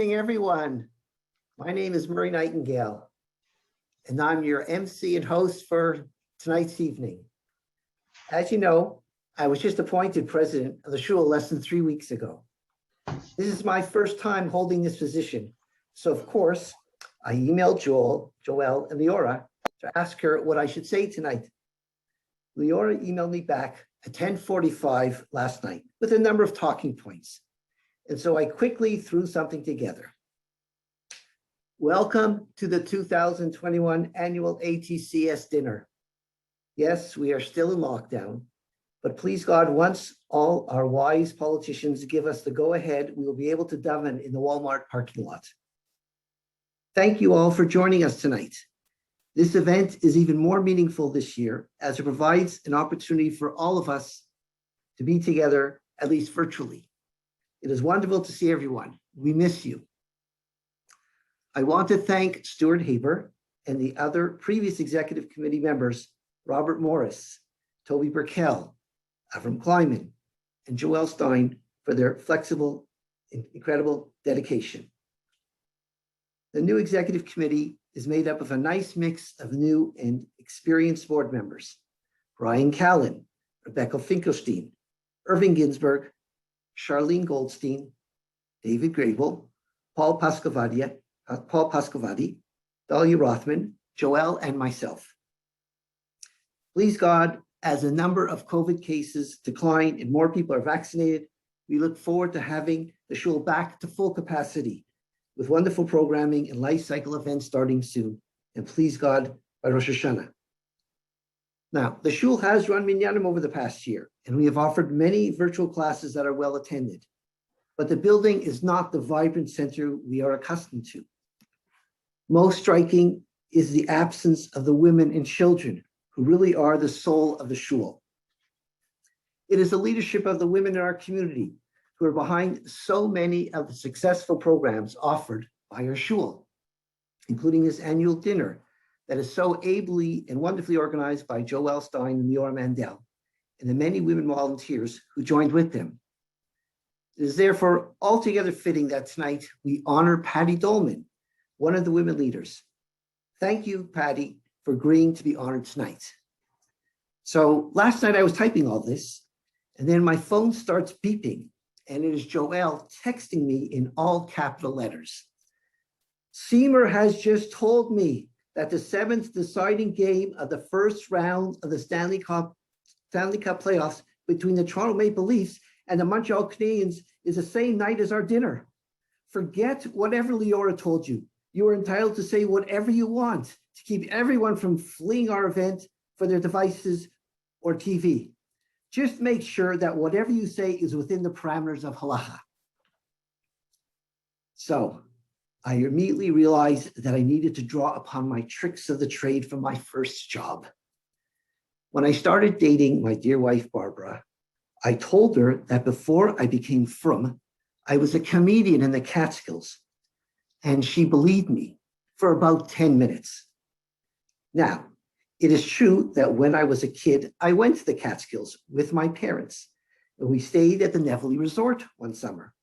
Good evening, everyone. My name is Murray Nightingale, and I'm your MC and host for tonight's evening. As you know, I was just appointed president of the Shul less than 3 weeks ago. This is my first time holding this position, so of course, I emailed Joelle, and Leora to ask her what I should say tonight. Leora emailed me back at 10:45 last night with a number of talking points. And so I quickly threw something together. Welcome to the 2021 annual ATCS dinner. Yes, we are still in lockdown, but please God, once all our wise politicians give us the go-ahead, we will be able to daven in the Walmart parking lot. Thank you all for joining us tonight. This event is even more meaningful this year as it provides an opportunity for all of us to be together, at least virtually. It is wonderful to see everyone. We miss you. I want to thank Stuart Haber and the other previous executive committee members, Robert Morris, Toby Burkell, Avram Kleiman, and Joelle Stein for their flexible and incredible dedication. The new executive committee is made up of a nice mix of new and experienced board members: Brian Callan, Rebecca Finkelstein, Irving Ginsberg, Charlene Goldstein, David Grable, Paul Pascovadi, Dahlia Rothman, Joelle, and myself. Please God, as the number of COVID cases decline and more people are vaccinated, we look forward to having the Shul back to full capacity with wonderful programming and life cycle events starting soon. And please God, by Rosh Hashanah. Now, the Shul has run Minyanim over the past year, and we have offered many virtual classes that are well attended. But the building is not the vibrant center we are accustomed to. Most striking is the absence of the women and children who really are the soul of the Shul. It is the leadership of the women in our community who are behind so many of the successful programs offered by our Shul, including this annual dinner that is so ably and wonderfully organized by Joelle Stein and Leora Mandel, and the many women volunteers who joined with them. It is therefore altogether fitting that tonight we honor Patty Dolman, one of the women leaders. Thank you, Patty, for agreeing to be honored tonight. So last night I was typing all this, and then my phone starts beeping, and it is Joelle texting me in all capital letters. Seymour has just told me that the seventh deciding game of the first round of the Stanley Cup playoffs between the Toronto Maple Leafs and the Montreal Canadiens is the same night as our dinner. Forget whatever Leora told you. You are entitled to say whatever you want to keep everyone from fleeing our event for their devices or TV. Just make sure that whatever you say is within the parameters of halacha. So, I immediately realized that I needed to draw upon my tricks of the trade from my first job. When I started dating my dear wife, Barbara, I told her that before I became frum, I was a comedian in the Catskills, and she believed me for about 10 minutes. Now, it is true that when I was a kid, I went to the Catskills with my parents, and we stayed at the Nevele Resort one summer.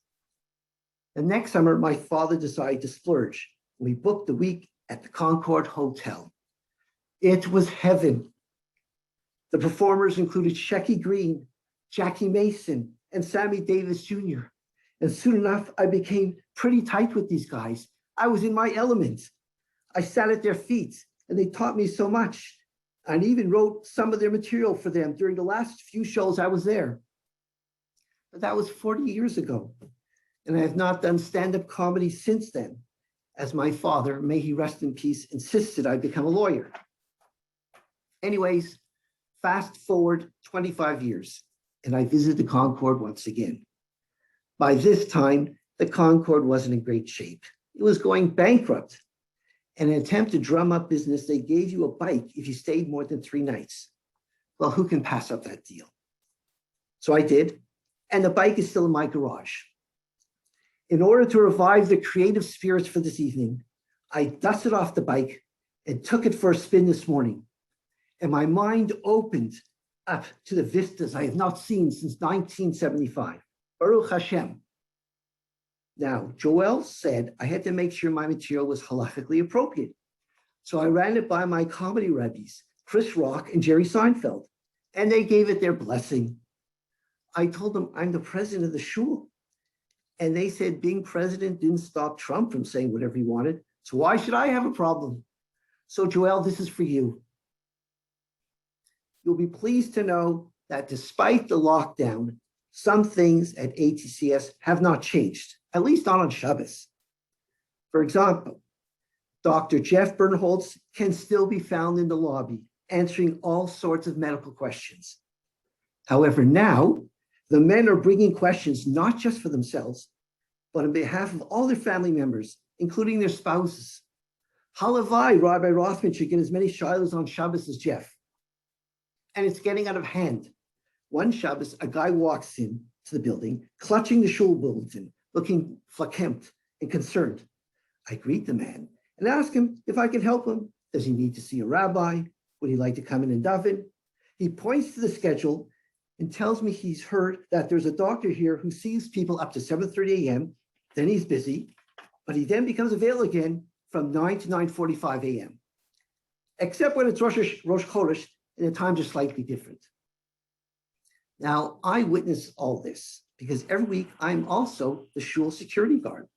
The next summer, my father decided to splurge. We booked the week at the Concord Hotel. It was heaven. The performers included Shecky Green, Jackie Mason, and Sammy Davis Jr. And soon enough, I became pretty tight with these guys. I was in my element. I sat at their feet, and they taught me so much. I even wrote some of their material for them during the last few shows I was there. But that was 40 years ago. And I have not done stand-up comedy since then, as my father, may he rest in peace, insisted I become a lawyer. Anyways, fast forward 25 years, and I visited the Concord once again. By this time, the Concord wasn't in great shape. It was going bankrupt. In an attempt to drum up business, they gave you a bike if you stayed more than 3 nights. Well, who can pass up that deal? So I did, and the bike is still in my garage. In order to revive the creative spirits for this evening, I dusted off the bike and took it for a spin this morning. And my mind opened up to the vistas I have not seen since 1975. Baruch Hashem. Now, Joel said I had to make sure my material was halakhically appropriate. So I ran it by my comedy rabbis, Chris Rock and Jerry Seinfeld, and they gave it their blessing. I told them I'm the president of the shul. And they said being president didn't stop Trump from saying whatever he wanted. So why should I have a problem? So Joel, this is for you. You'll be pleased to know that despite the lockdown, some things at ATCS have not changed, at least not on Shabbos. For example, Dr. Jeff Bernholtz can still be found in the lobby answering all sorts of medical questions. However, now the men are bringing questions not just for themselves, but on behalf of all their family members, including their spouses. Halavai, Rabbi Rothman should get as many shilas on Shabbos as Jeff. And it's getting out of hand. One Shabbos, a guy walks in to the building, clutching the shul bulletin, looking verklempt and concerned. I greet the man and ask him if I can help him. Does he need to see a rabbi? Would he like to come in and daven? He points to the schedule and tells me he's heard that there's a doctor here who sees people up to 7:30 a.m., then he's busy, but he then becomes available again from 9 to 9:45 a.m., except when it's Rosh Chodesh and the times are slightly different. Now, I witness all this because every week I'm also the shul security guard,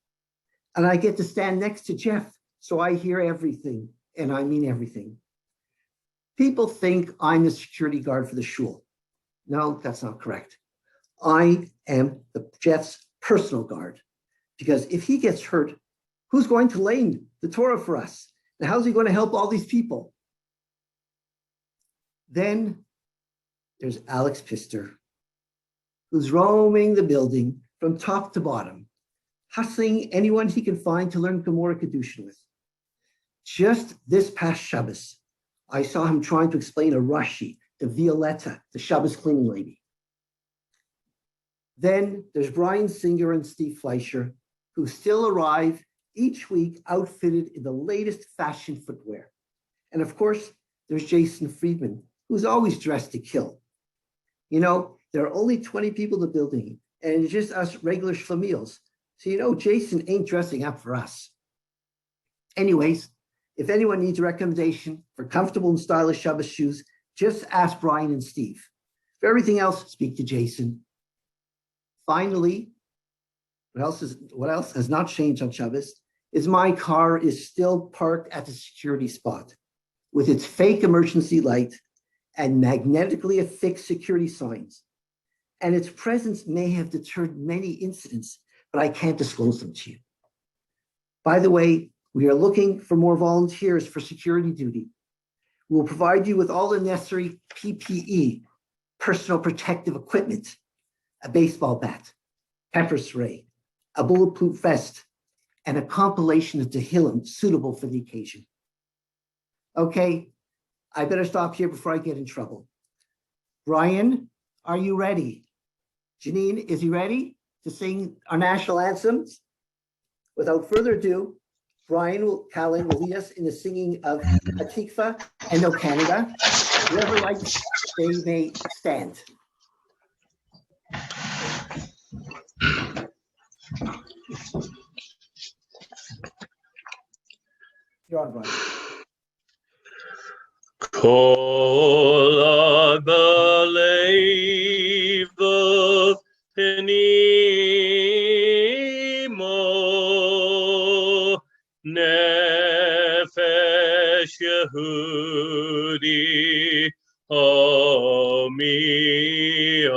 and I get to stand next to Jeff, so I hear everything, and I mean everything. People think I'm the security guard for the shul. No, that's not correct. I am Jeff's personal guard, because if he gets hurt, who's going to lane the Torah for us? And how's he going to help all these people? Then there's Alex Pister, who's roaming the building from top to bottom, hustling anyone he can find to learn Gemara Kedushin with. Just this past Shabbos, I saw him trying to explain a Rashi to Violetta, the Shabbos cleaning lady. Then there's Brian Singer and Steve Fleischer, who still arrive each week outfitted in the latest fashion footwear. And of course, there's Jason Friedman, who's always dressed to kill. You know, there are only 20 people in the building, and it's just us regular schlemiels. So, you know, Jason ain't dressing up for us. Anyways, if anyone needs a recommendation for comfortable and stylish Shabbos shoes, just ask Brian and Steve. For everything else, speak to Jason. Finally, what else has not changed on Shabbos is my car is still parked at the security spot with its fake emergency light and magnetically affixed security signs. And its presence may have deterred many incidents, but I can't disclose them to you. By the way, we are looking for more volunteers for security duty. We will provide you with all the necessary PPE, personal protective equipment, a baseball bat, pepper spray, a bulletproof vest, and a compilation of Tehillim suitable for the occasion. Okay, I better stop here before I get in trouble. Brian, are you ready? Janine, is he ready to sing our national anthems? Without further ado, Callan will lead us in the singing of Hatikva and No Canada. Whoever likes, they may stand. You're on, Brian. Kol ha-balev penimo nefesh Yehudi homiyah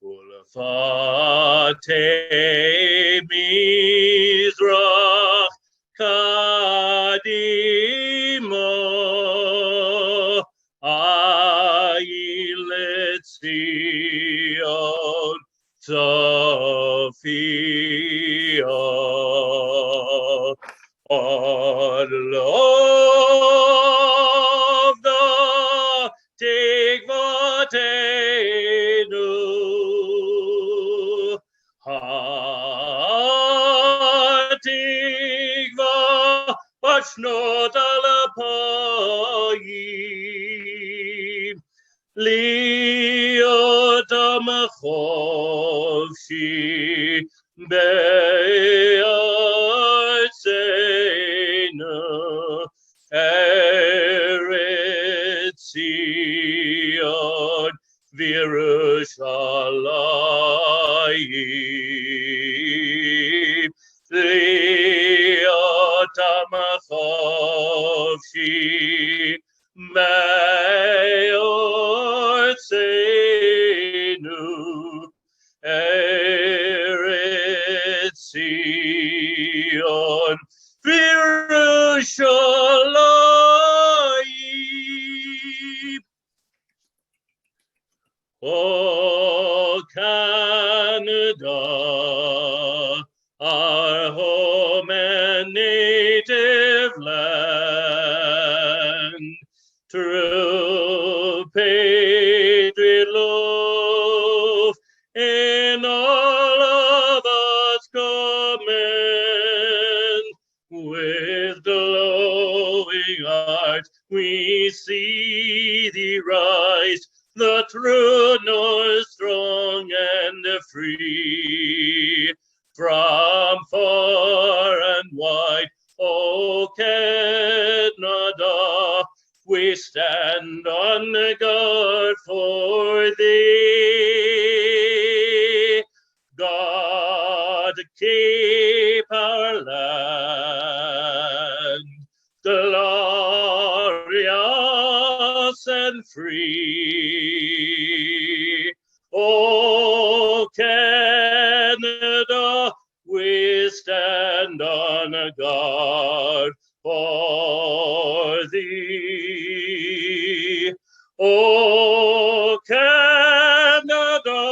ulfatei mizrach kadimo ayilet Zion Sophia on love the tikvatenu ha-tikva bashnot alapayim liot amachovshi Zion, Yerushalayim. Oh, Canada, our home and native land, true patriot love in all of us commend. With glowing hearts we see thee rise, the true north, strong and free. From far and wide, O Canada, we stand on guard for thee. God, keep our land glorious and free. O Canada, we stand on guard for thee. O Canada,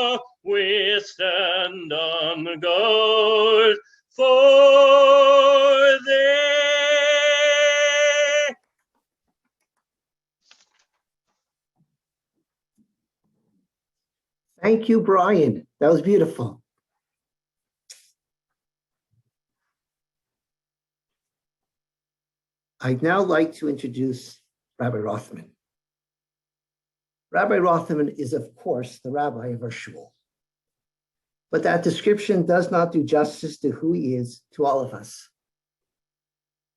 we stand on guard for thee. Thank you, Brian. That was beautiful. I'd now like to introduce Rabbi Rothman. Rabbi Rothman is, of course, the rabbi of our shul. But that description does not do justice to who he is to all of us.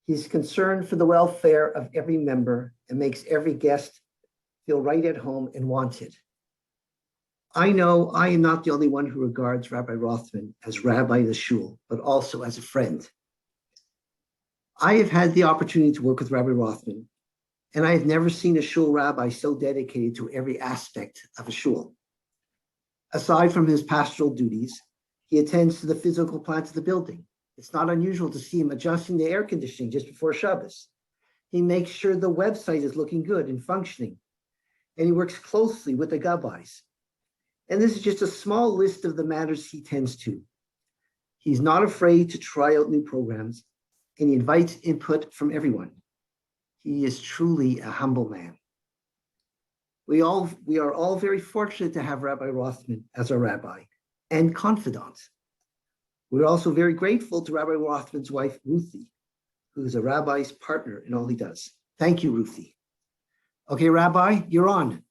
He's concerned for the welfare of every member and makes every guest feel right at home and wanted. I know I am not the only one who regards Rabbi Rothman as rabbi of the shul, but also as a friend. I have had the opportunity to work with Rabbi Rothman, and I have never seen a shul rabbi so dedicated to every aspect of a shul. Aside from his pastoral duties, he attends to the physical plant of the building. It's not unusual to see him adjusting the air conditioning just before Shabbos. He makes sure the website is looking good and functioning, and he works closely with the gabbais. And this is just a small list of the matters he tends to. He's not afraid to try out new programs, and he invites input from everyone. He is truly a humble man. We are all very fortunate to have Rabbi Rothman as our rabbi and confidant. We're also very grateful to Rabbi Rothman's wife, Ruthie, who is a rabbi's partner in all he does. Thank you, Ruthie. Okay, Rabbi, you're on.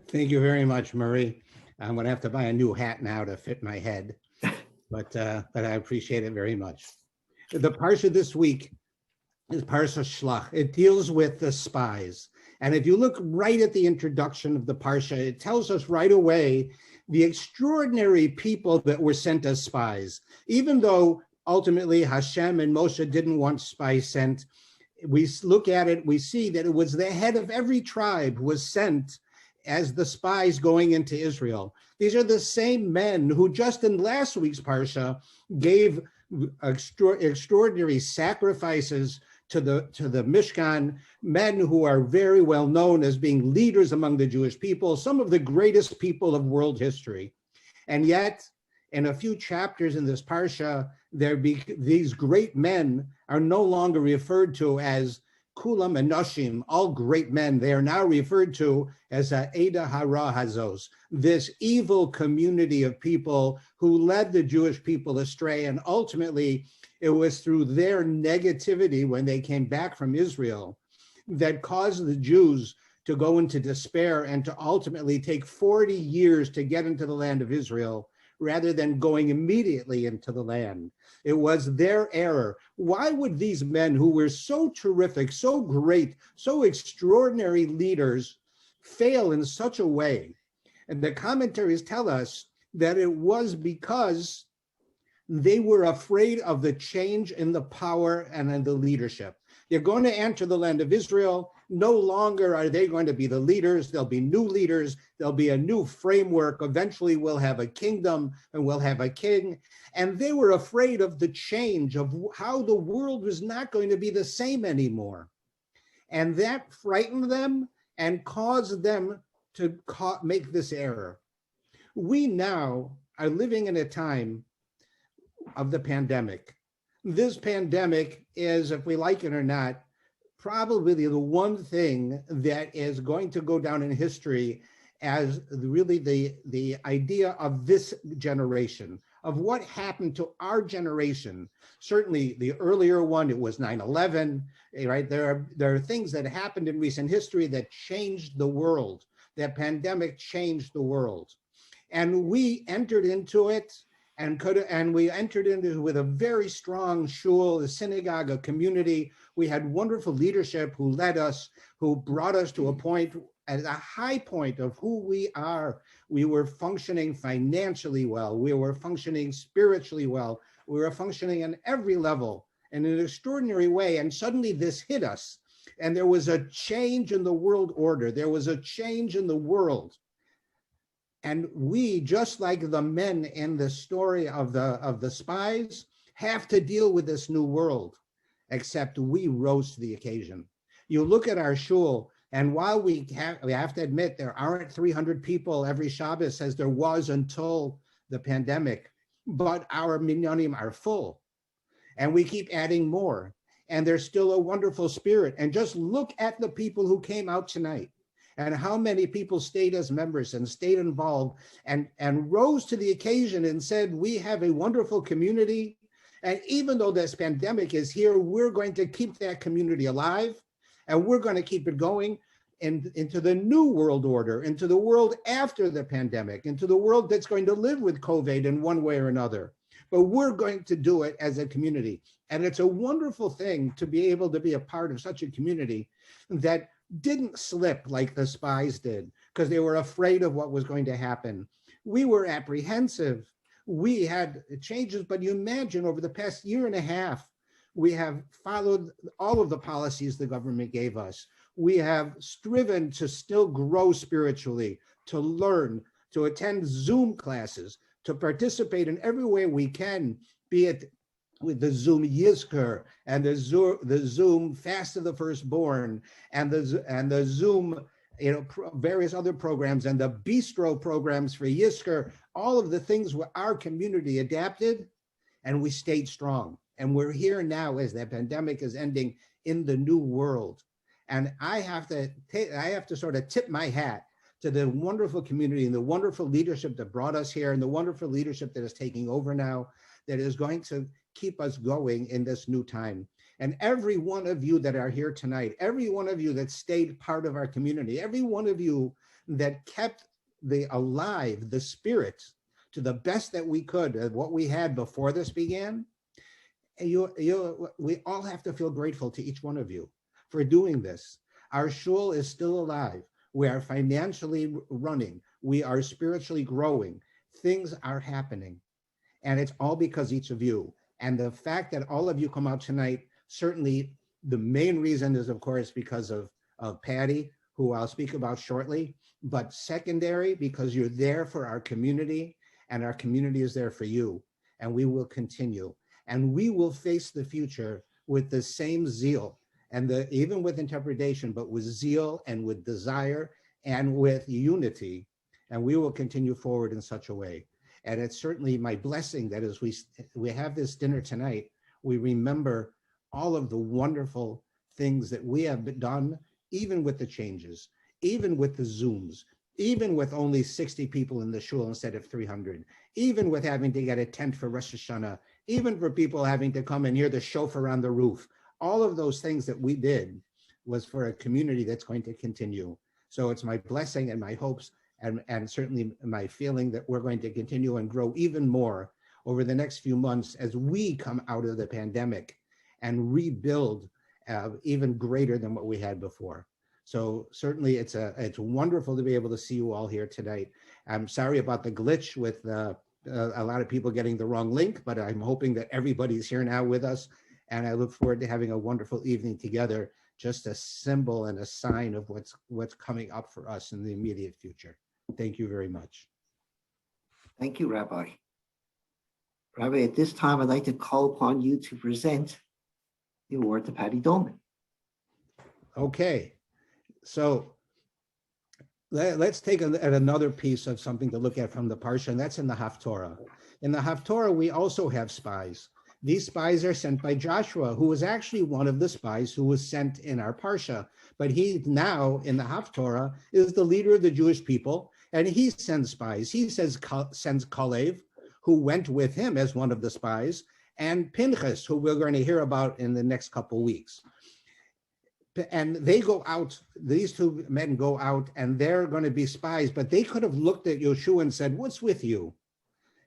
Thank you very much, Murray. I'm going to have to buy a new hat now to fit my head, but I appreciate it very much. The parsha this week is Parsha Shlach. It deals with the spies. And if you look right at the introduction of the parsha, it tells us right away the extraordinary people that were sent as spies. Even though ultimately Hashem and Moshe didn't want spies sent, we look at it, we see that it was the head of every tribe who was sent as the spies going into Israel. These are the same men who just in last week's parsha gave extraordinary sacrifices to the Mishkan, men who are very well known as being leaders among the Jewish people, some of the greatest people of world history. And yet, in a few chapters in this parsha, these great men are no longer referred to as Kulam and Noshim, all great men. They are now referred to as Eda Hara Hazos, this evil community of people who led the Jewish people astray. And ultimately, it was through their negativity when they came back from Israel that caused the Jews to go into despair and to ultimately take 40 years to get into the land of Israel rather than going immediately into the land. It was their error. Why would these men who were so terrific, so great, so extraordinary leaders fail in such a way? And the commentaries tell us that it was because they were afraid of the change in the power and in the leadership. They're going to enter the land of Israel. No longer are they going to be the leaders. There'll be new leaders. There'll be a new framework. Eventually we'll have a kingdom and we'll have a king. And they were afraid of the change, of how the world was not going to be the same anymore. And that frightened them and caused them to make this error. We now are living in a time of the pandemic. This pandemic is, if we like it or not, probably the one thing that is going to go down in history as really the idea of this generation, of what happened to our generation. Certainly the earlier one, it was 9/11, right? There are things that happened in recent history that changed the world. That pandemic changed the world. And we entered into it and we entered into it with a very strong shul, a synagogue, a community. We had wonderful leadership who led us, who brought us to a point, at a high point of who we are. We were functioning financially well. We were functioning spiritually well. We were functioning on every level in an extraordinary way. And suddenly this hit us. And there was a change in the world order. There was a change in the world. And we, just like the men in the story of the spies, have to deal with this new world, except we rose to the occasion. You look at our shul, and while we have to admit there aren't 300 people every Shabbos as there was until the pandemic, but our minyanim are full. And we keep adding more. And there's still a wonderful spirit. And just look at the people who came out tonight, and how many people stayed as members and stayed involved and rose to the occasion and said, we have a wonderful community. And even though this pandemic is here, we're going to keep that community alive, and we're going to keep it going into the new world order, into the world after the pandemic, into the world that's going to live with COVID in one way or another. But we're going to do it as a community. And it's a wonderful thing to be able to be a part of such a community that didn't slip like the spies did, because they were afraid of what was going to happen. We were apprehensive. We had changes, but you imagine over the past year and a half, we have followed all of the policies the government gave us. We have striven to still grow spiritually, to learn, to attend Zoom classes, to participate in every way we can, be it with the Zoom Yizkor and the Zoom Fast of the Firstborn and the Zoom, various other programs and the Bistro programs for Yizkor, all of the things where our community adapted, and we stayed strong. And we're here now as the pandemic is ending in the new world. And I have to sort of tip my hat to the wonderful community and the wonderful leadership that brought us here and the wonderful leadership that is taking over now, that is going to keep us going in this new time. And every one of you that are here tonight, every one of you that stayed part of our community, every one of you that kept alive the spirit to the best that we could of what we had before this began, we all have to feel grateful to each one of you for doing this. Our shul is still alive. We are financially running. We are spiritually growing. Things are happening. And it's all because each of you. And the fact that all of you come out tonight, certainly the main reason is, of course, because of Patty, who I'll speak about shortly, but secondary, because you're there for our community, and our community is there for you. And we will continue. And we will face the future with the same zeal, and even with interpretation, but with zeal and with desire and with unity. And we will continue forward in such a way. And it's certainly my blessing that as we have this dinner tonight, we remember all of the wonderful things that we have done, even with the changes, even with the Zooms, even with only 60 people in the shul instead of 300, even with having to get a tent for Rosh Hashanah, even for people having to come and hear the shofar on the roof. All of those things that we did was for a community that's going to continue. So it's my blessing and my hopes and certainly my feeling that we're going to continue and grow even more over the next few months as we come out of the pandemic and rebuild even greater than what we had before. So certainly it's wonderful to be able to see you all here tonight. I'm sorry about the glitch with a lot of people getting the wrong link, but I'm hoping that everybody's here now with us. And I look forward to having a wonderful evening together just a symbol and a sign of what's coming up for us in the immediate future. Thank you very much. Thank you, Rabbi. Rabbi, at this time, I'd like to call upon you to present the award to Patty Dolman. Okay, so let's take at another piece of something to look at from the Parsha, and that's in the Haftorah. In the Haftorah, we also have spies. These spies are sent by Joshua, who was actually one of the spies who was sent in our Parsha. But he now, in the Haftorah, is the leader of the Jewish people, and he sends spies. He sends Kalev, who went with him as one of the spies, and Pinchas, who we're going to hear about in the next couple weeks. And they go out, these two men go out, and they're going to be spies, but they could have looked at Yeshua and said, "What's with you?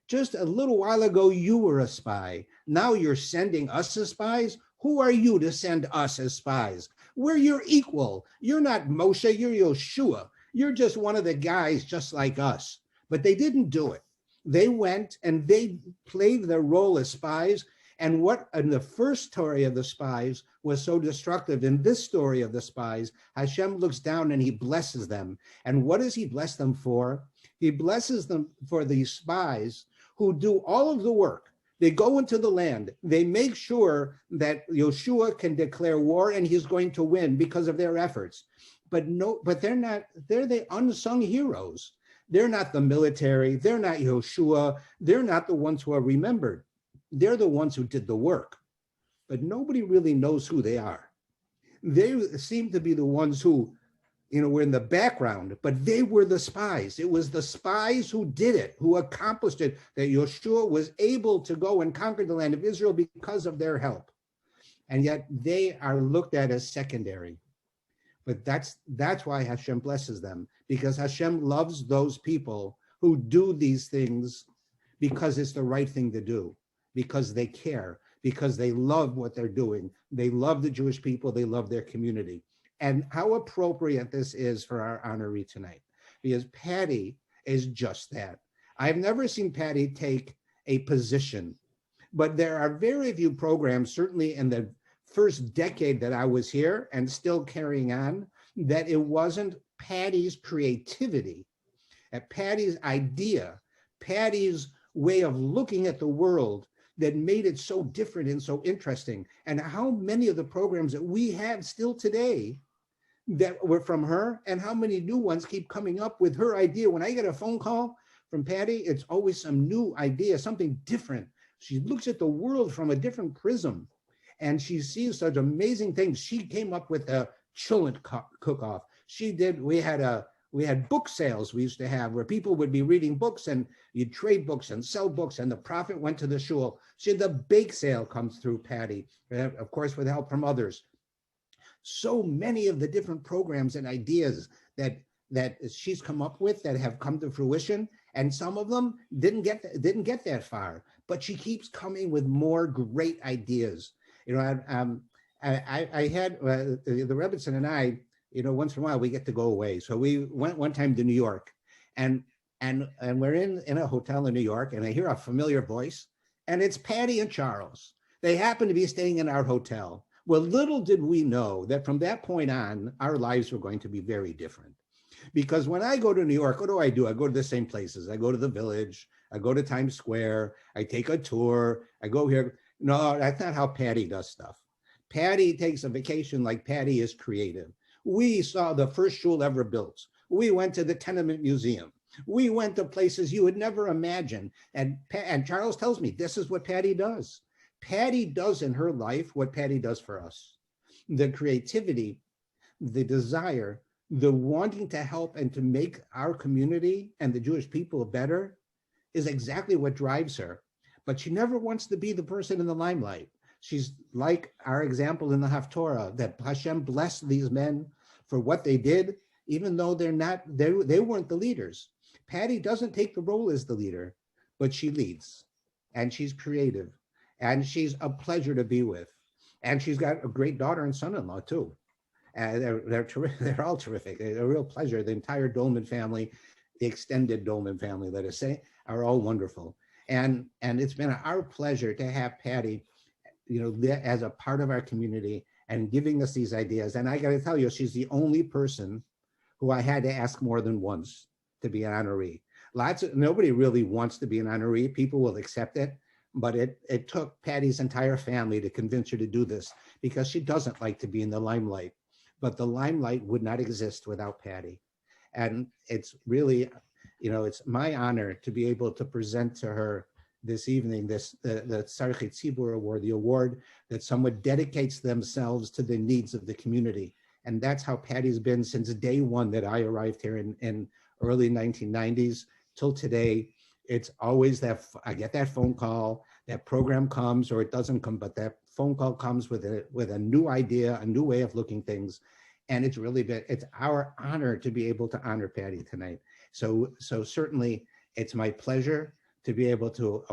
Just a little while ago, you were a spy. Now you're sending us as spies? Who are you to send us as spies? We're your equal. You're not Moshe, you're Yeshua. You're just one of the guys just like us." But they didn't do it. They went and they played their role as spies. And what in the first story of the spies was so destructive, in this story of the spies, Hashem looks down and he blesses them. And what does he bless them for? He blesses them for these spies who do all of the work. They go into the land. They make sure that Yeshua can declare war and he's going to win because of their efforts. But they're the unsung heroes. They're not the military. They're not Yeshua. They're not the ones who are remembered. They're the ones who did the work. But nobody really knows who they are. They seem to be the ones who, were in the background, but they were the spies. It was the spies who did it, who accomplished it, that Yeshua was able to go and conquer the land of Israel because of their help. And yet they are looked at as secondary. But that's why Hashem blesses them, because Hashem loves those people who do these things because it's the right thing to do, because they care, because they love what they're doing. They love the Jewish people. They love their community. And how appropriate this is for our honoree tonight, because Patty is just that. I've never seen Patty take a position, but there are very few programs, certainly in the first decade that I was here and still carrying on, that it wasn't Patty's creativity, Patty's idea, Patty's way of looking at the world that made it so different and so interesting. And how many of the programs that we have still today that were from her, and how many new ones keep coming up with her idea. When I get a phone call from Patty, it's always some new idea, something different. She looks at the world from a different prism, and she sees such amazing things. She came up with a Shul cook-off. We had book sales we used to have where people would be reading books and you'd trade books and sell books, and the profit went to the shul. She had the bake sale comes through Patty, of course, with help from others. So many of the different programs and ideas that she's come up with that have come to fruition, and some of them didn't get that far, but she keeps coming with more great ideas. I had the Rebbitzin and I, once in a while we get to go away. So we went one time to New York, and we're in a hotel in New York, and I hear a familiar voice, and it's Patty and Charles. They happen to be staying in our hotel. Well, little did we know that from that point on, our lives were going to be very different. Because when I go to New York, what do? I go to the same places. I go to the Village, I go to Times Square, I take a tour, I go here. No, that's not how Patty does stuff. Patty takes a vacation like Patty is creative. We saw the first shul ever built. We went to the Tenement Museum. We went to places you would never imagine. And Charles tells me this is what Patty does. Patty does in her life what Patty does for us. The creativity, the desire, the wanting to help and to make our community and the Jewish people better is exactly what drives her. But she never wants to be the person in the limelight. She's like our example in the Haftorah, that Hashem blessed these men for what they did, even though they weren't the leaders. Patty doesn't take the role as the leader, but she leads, and she's creative, and she's a pleasure to be with. And she's got a great daughter and son-in-law too. And they're all terrific. They're a real pleasure. The entire Dolman family, the extended Dolman family, let us say, are all wonderful. And it's been our pleasure to have Patty, as a part of our community and giving us these ideas. And I got to tell you, she's the only person who I had to ask more than once to be an honoree. Nobody really wants to be an honoree. People will accept it, but it took Patty's entire family to convince her to do this because she doesn't like to be in the limelight. But the limelight would not exist without Patty. And it's really, it's my honor to be able to present to her this evening the Tzarchei Tzibur Award, the award that someone dedicates themselves to the needs of the community. And that's how Patty's been since day one that I arrived here in early 1990s till today. It's always that I get that phone call, that program comes or it doesn't come, but that phone call comes with a new idea, a new way of looking things. And it's our honor to be able to honor Patty tonight. So certainly it's my pleasure to be able to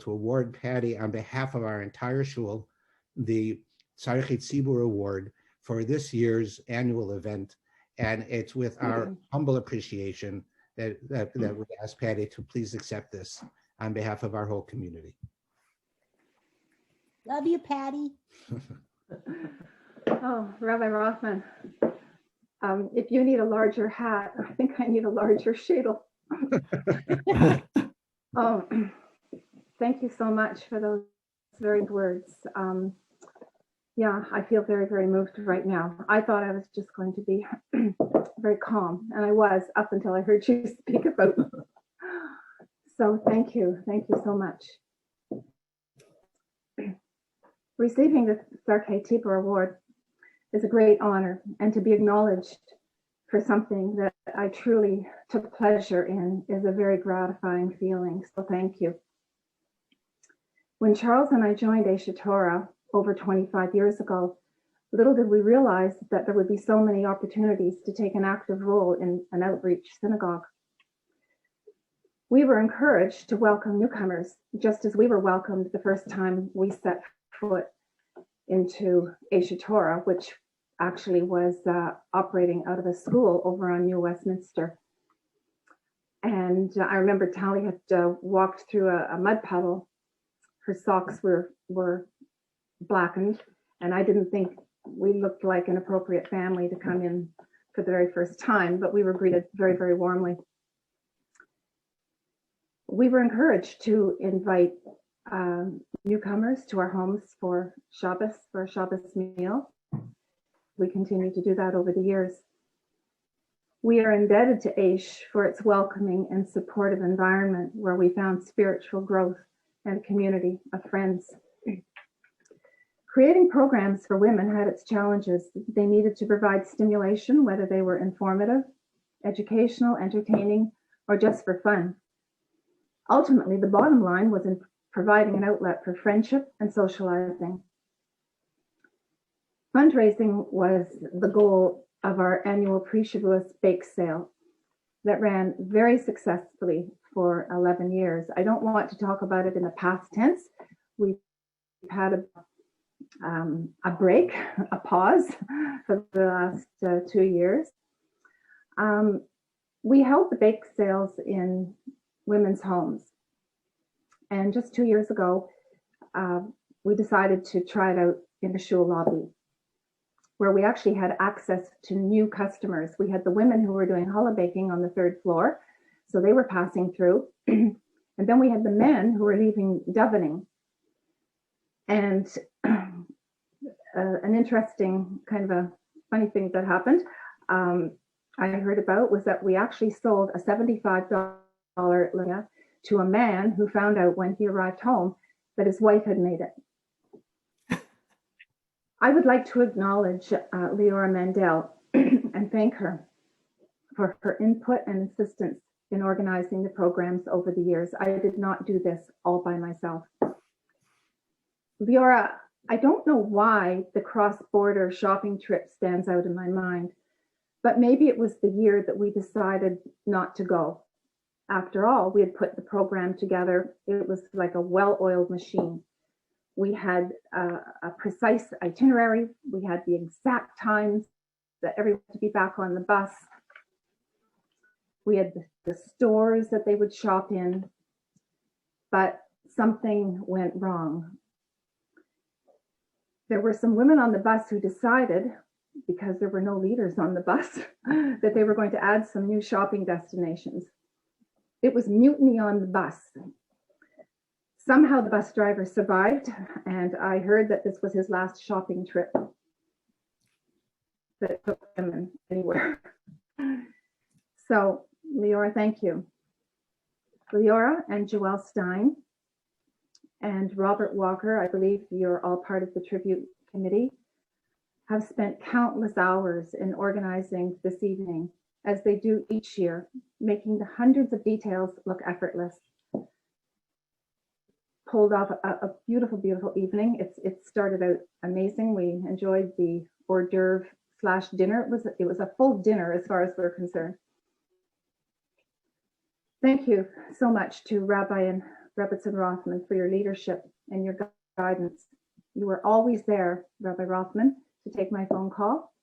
award Patty on behalf of our entire shul the Tzarchei Tzibur Award for this year's annual event. And it's with our humble appreciation that we ask Patty to please accept this on behalf of our whole community. Love you, Patty. Oh, Rabbi Rothman, if you need a larger hat, I think I need a larger shadel. Oh, thank you so much for those very words. Yeah, I feel very, very moved right now. I thought I was just going to be very calm, and I was up until I heard you speak about it. So thank you so much. Receiving the Tzarchei Tzibur Award is a great honor, and to be acknowledged for something that I truly took pleasure in is a very gratifying feeling. So thank you. When Charles and I joined Aish Torah over 25 years ago, little did we realize that there would be so many opportunities to take an active role in an outreach synagogue. We were encouraged to welcome newcomers, just as we were welcomed the first time we set foot into Aish Torah, which actually was operating out of a school over on New Westminster. And I remember Tally had walked through a mud puddle. Her socks were blackened, and I didn't think we looked like an appropriate family to come in for the very first time, but we were greeted very, very warmly. We were encouraged to invite newcomers to our homes for a Shabbos meal. We continue to do that over the years. We are indebted to Aish for its welcoming and supportive environment where we found spiritual growth and a community of friends. Creating programs for women had its challenges. They needed to provide stimulation, whether they were informative, educational, entertaining, or just for fun. Ultimately, the bottom line was in providing an outlet for friendship and socializing. Fundraising was the goal of our annual pre-Shavuos bake sale that ran very successfully for 11 years. I don't want to talk about it in the past tense. We've had a break, a pause for the last 2 years. We held the bake sales in women's homes. And just 2 years ago, we decided to try it out in the shul lobby, where we actually had access to new customers. We had the women who were doing challah baking on the 3rd floor, so they were passing through. And then we had the men who were leaving davening. And an interesting kind of a funny thing that happened I heard about was that we actually sold a $75 linga to a man who found out when he arrived home that his wife had made it. I would like to acknowledge Leora Mandel and thank her for her input and assistance in organizing the programs over the years. I did not do this all by myself. Leora, I don't know why the cross-border shopping trip stands out in my mind, but maybe it was the year that we decided not to go. After all, we had put the program together. It was like a well-oiled machine. We had a precise itinerary. We had the exact times that everyone would be back on the bus. We had the stores that they would shop in, but something went wrong. There were some women on the bus who decided, because there were no leaders on the bus, that they were going to add some new shopping destinations. It was mutiny on the bus. Somehow the bus driver survived, and I heard that this was his last shopping trip that took him anywhere. So, Leora, thank you. Leora and Joelle Stein and Robert Walker, I believe you're all part of the tribute committee, have spent countless hours in organizing this evening, as they do each year, making the hundreds of details look effortless. Pulled off a beautiful, beautiful evening. It started out amazing. We enjoyed the hors d'oeuvre / dinner. It was a full dinner as far as we're concerned. Thank you so much to Rabbi and Rebbetzin Rothman for your leadership and your guidance. You were always there, Rabbi Rothman, to take my phone call.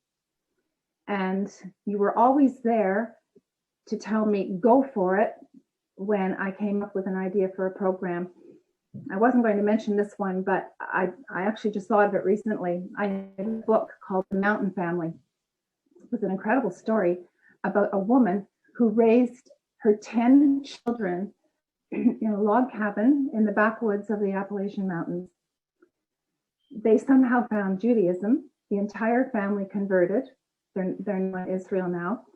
And you were always there to tell me, go for it, when I came up with an idea for a program. I wasn't going to mention this one, but I actually just thought of it recently. I had a book called The Mountain Family. It was an incredible story about a woman who raised her 10 children in a log cabin in the backwoods of the Appalachian Mountains. They somehow found Judaism. The entire family converted. They're in Israel now.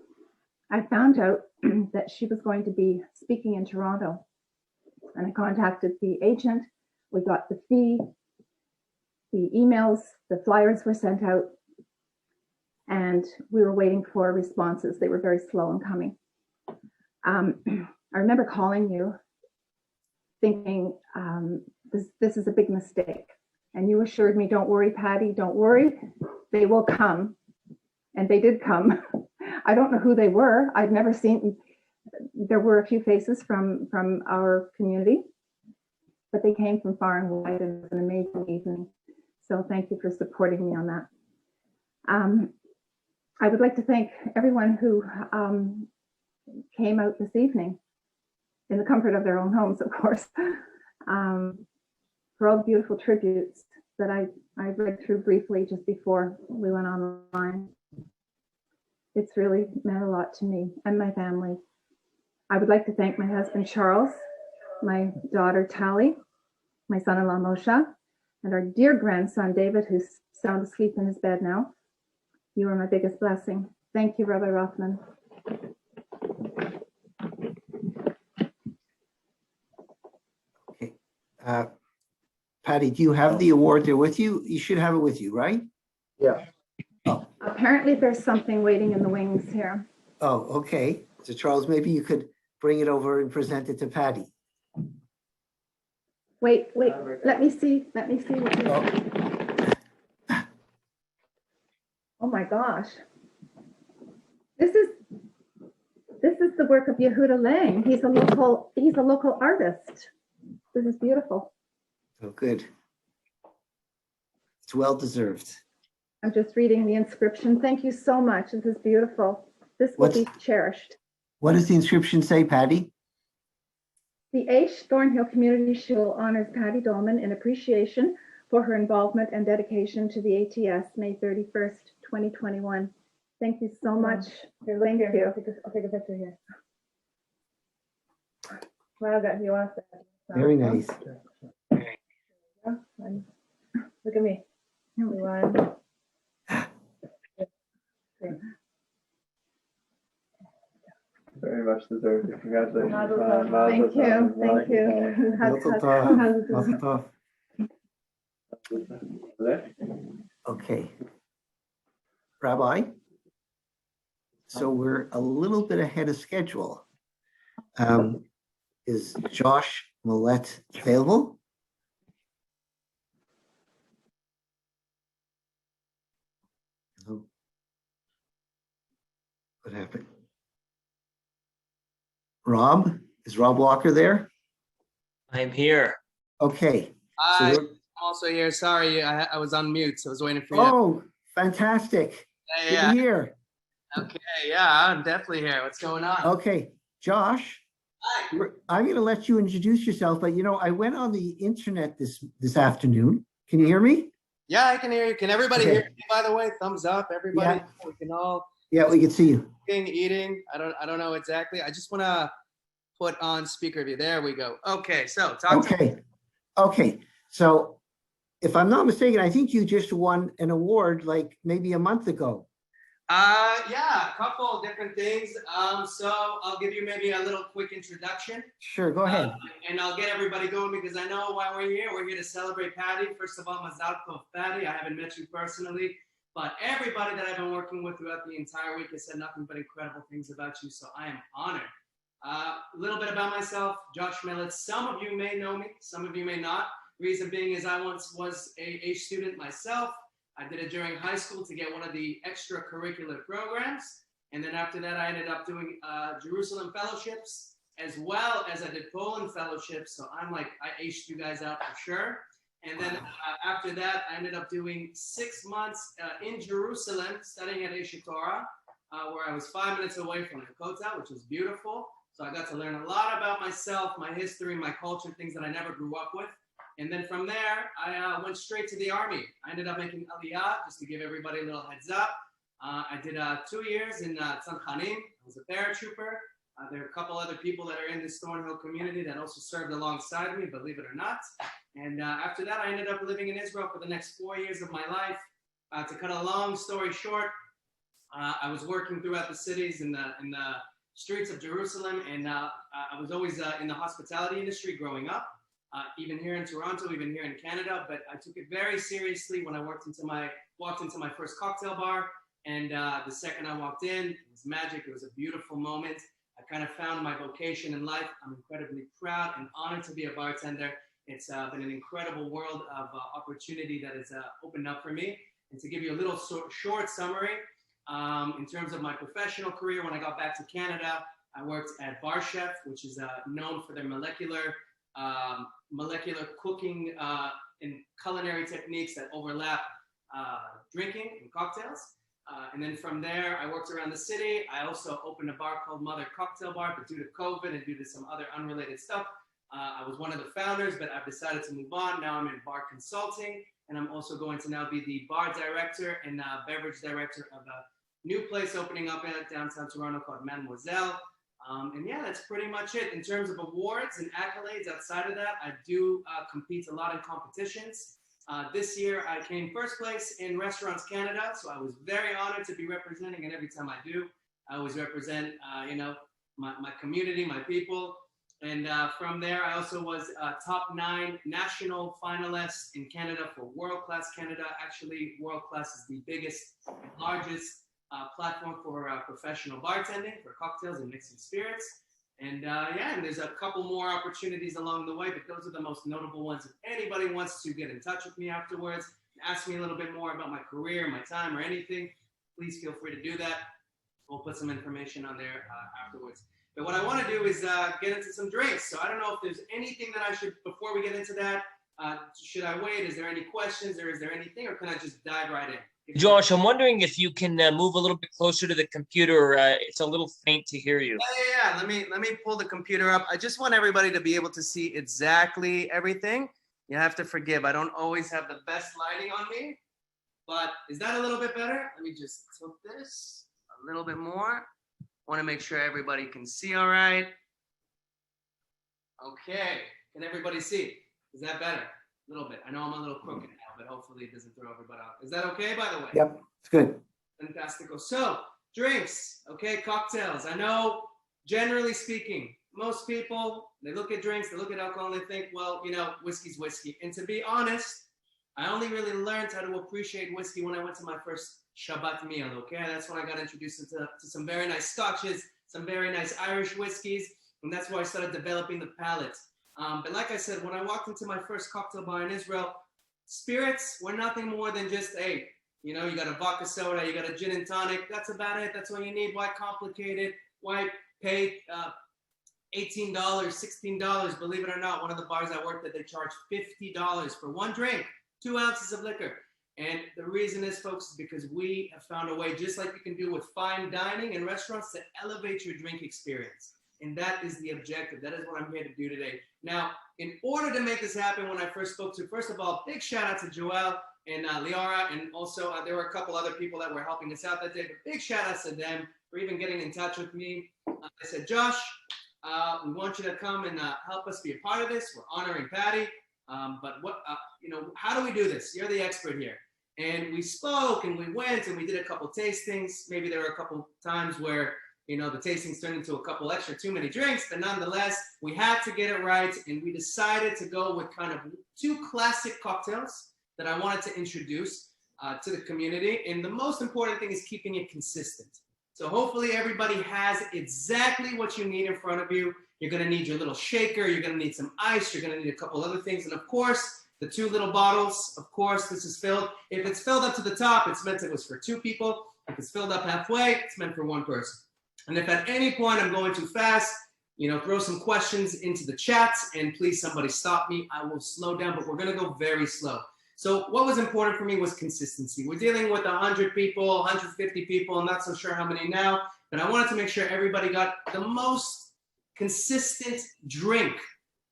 I found out that she was going to be speaking in Toronto. And I contacted the agent. We got the fee, the emails, the flyers were sent out, and we were waiting for responses. They were very slow in coming. I remember calling you thinking, this is a big mistake. And you assured me, don't worry, Patty, don't worry, they will come. And they did come. I don't know who they were. I'd never seen. There were a few faces from our community, but they came from far and wide, and it was an amazing evening. So thank you for supporting me on that. I would like to thank everyone who came out this evening in the comfort of their own homes, of course, for all the beautiful tributes that I read through briefly just before we went online. It's really meant a lot to me and my family. I would like to thank my husband, Charles, my daughter, Tally, my son-in-law, Moshe, and our dear grandson, David, who's sound asleep in his bed now. You are my biggest blessing. Thank you, Rabbi Rothman. Okay. Patty, do you have the award there with you? You should have it with you, right? Yeah. Oh, Apparently there's something waiting in the wings here. oh, okay. So Charles, maybe you could bring it over and present it to Patty. Wait, let me see what this is. Oh my gosh. This is the work of Yehuda Lang. He's a local artist. This is beautiful. Oh, good. It's well deserved. I'm just reading the inscription. Thank you so much. This is beautiful. This will be cherished. What does the inscription say, Patty? The Aish Thornhill Community Shul honors Patty Dolman in appreciation for her involvement and dedication to the ATS, May 31st, 2021. Thank you so much. Thank you. I'll take a picture here. Wow, got you off that. Very nice. Look at me. One. Very much deserved. Congratulations. Thank you. Thank you. Mazel tov. Mazel tov. Okay. Rabbi, so we're a little bit ahead of schedule. Is Josh Mellet available? Hello? What happened? Rob? Is Rob Walker there? I'm here. Okay. Hi, So I'm also here. Sorry, I was on mute, so I was waiting for you. oh, fantastic. Yeah, Good yeah. to hear. Okay, yeah, I'm definitely here. What's going on? Okay, Josh, Hi. I'm going to let you introduce yourself, but I went on the internet this afternoon. Can you hear me? Yeah, I can hear you. Can everybody Okay. hear me, by the way? Thumbs up, everybody. Yeah. We can all Yeah, we can see you. eating. I don't know exactly. I just want to put on speaker view. There we go. Okay, so talk to me. Okay. Okay. So if I'm not mistaken, I think you just won an award like maybe a month ago. Yeah, a couple different things. So I'll give you maybe a little quick introduction. Sure, go ahead. And I'll get everybody going because I know why we're here. We're here to celebrate Patty. First of all, Mazal Tov, Patty. I haven't met you personally, but everybody that I've been working with throughout the entire week has said nothing but incredible things about you. So I am honored. A little bit about myself, Josh Mellet. Some of you may know me, some of you may not. Reason being is I once was a student myself. I did it during high school to get one of the extracurricular programs. And then after that, I ended up doing Jerusalem fellowships, as well as I did Poland fellowships. So I'm like, I aced you guys out for sure. And then after that, I ended up doing 6 months in Jerusalem, studying at Aish Thornhill, where I was 5 minutes away from the Kotel, which was beautiful. So I got to learn a lot about myself, my history, my culture, things that I never grew up with. And then from there, I went straight to the Army. I ended up making Aliyah, just to give everybody a little heads up. I did 2 years in Tzanchanim. I was a paratrooper. There are a couple other people that are in this Thornhill community that also served alongside me, believe it or not. And after that, I ended up living in Israel for the next 4 years of my life. To cut a long story short, I was working throughout the cities in the streets of Jerusalem, and I was always in the hospitality industry growing up. Even here in Toronto, even here in Canada, but I took it very seriously when I walked into my first cocktail bar. And the second I walked in, it was magic. It was a beautiful moment. I kind of found my vocation in life. I'm incredibly proud and honored to be a bartender. It's been an incredible world of opportunity that has opened up for me. And to give you a little short summary, in terms of my professional career, when I got back to Canada, I worked at Bar Chef, which is known for their molecular cooking and culinary techniques that overlap drinking and cocktails. And then from there, I worked around the city. I also opened a bar called Mother Cocktail Bar, but due to COVID and due to some other unrelated stuff, I was one of the founders, but I've decided to move on. Now I'm in bar consulting, and I'm also going to now be the bar director and beverage director of a new place opening up in downtown Toronto called Mademoiselle. And yeah, that's pretty much it. In terms of awards and accolades outside of that, I do compete a lot in competitions. This year, I came first place in Restaurants Canada, so I was very honored to be representing, and every time I do, I always represent, my community, my people. And from there, I also was top 9 national finalist in Canada for World Class Canada. Actually, World Class is the biggest, largest platform for professional bartending, for cocktails and mixing spirits. And and there's a couple more opportunities along the way, but those are the most notable ones. If anybody wants to get in touch with me afterwards, ask me a little bit more about my career, my time, or anything, please feel free to do that. We'll put some information on there afterwards. But what I want to do is get into some drinks. So I don't know if there's anything that I should, before we get into that, should I wait? Is there any questions, or is there anything, or can I just dive right in? Josh, I'm wondering if you can move a little bit closer to the computer. It's a little faint to hear you. Yeah. Let me pull the computer up. I just want everybody to be able to see exactly everything. You have to forgive. I don't always have the best lighting on me, but is that a little bit better? Let me just tilt this a little bit more. Want to make sure everybody can see all right. Okay. Can everybody see? Is that better? A little bit. I know I'm a little crooked now, but hopefully it doesn't throw everybody out. Is that okay, by the way? Yep, it's good. Fantastico. So, drinks, okay, cocktails. I know, generally speaking, most people, they look at drinks, they look at alcohol, and they think, well, whiskey's whiskey. And to be honest, I only really learned how to appreciate whiskey when I went to my first Shabbat meal, okay? That's when I got introduced to some very nice scotches, some very nice Irish whiskeys, and that's where I started developing the palate. But like I said, when I walked into my first cocktail bar in Israel, spirits were nothing more than just, hey, you got a vodka soda, you got a gin and tonic. That's about it. That's all you need. Why complicate it? Why pay $18, $16? Believe it or not, one of the bars I worked at, they charge $50 for one drink, 2 ounces of liquor. And the reason is, folks, is because we have found a way, just like you can do with fine dining and restaurants, to elevate your drink experience. And that is the objective. That is what I'm here to do today. Now, in order to make this happen, when I first spoke to, first of all, big shout out to Joel and Liara, and also there were a couple other people that were helping us out that day. But big shout outs to them for even getting in touch with me. I said, Josh, we want you to come and help us be a part of this. We're honoring Patty, but what, how do we do this? You're the expert here. And we spoke and we went and we did a couple tastings. Maybe there were a couple times where, the tastings turned into a couple extra too many drinks, but nonetheless, we had to get it right. And we decided to go with kind of 2 classic cocktails that I wanted to introduce to the community. And the most important thing is keeping it consistent. So hopefully everybody has exactly what you need in front of you. You're gonna need your little shaker, you're gonna need some ice, you're gonna need a couple other things. And of course, the 2 little bottles, of course, this is filled. If it's filled up to the top, it's meant it was for 2 people. If it's filled up halfway, it's meant for 1 person. And if at any point I'm going too fast, throw some questions into the chats and please somebody stop me. I will slow down, but we're gonna go very slow. So what was important for me was consistency. We're dealing with 100 people, 150 people. I'm not so sure how many now, but I wanted to make sure everybody got the most consistent drink.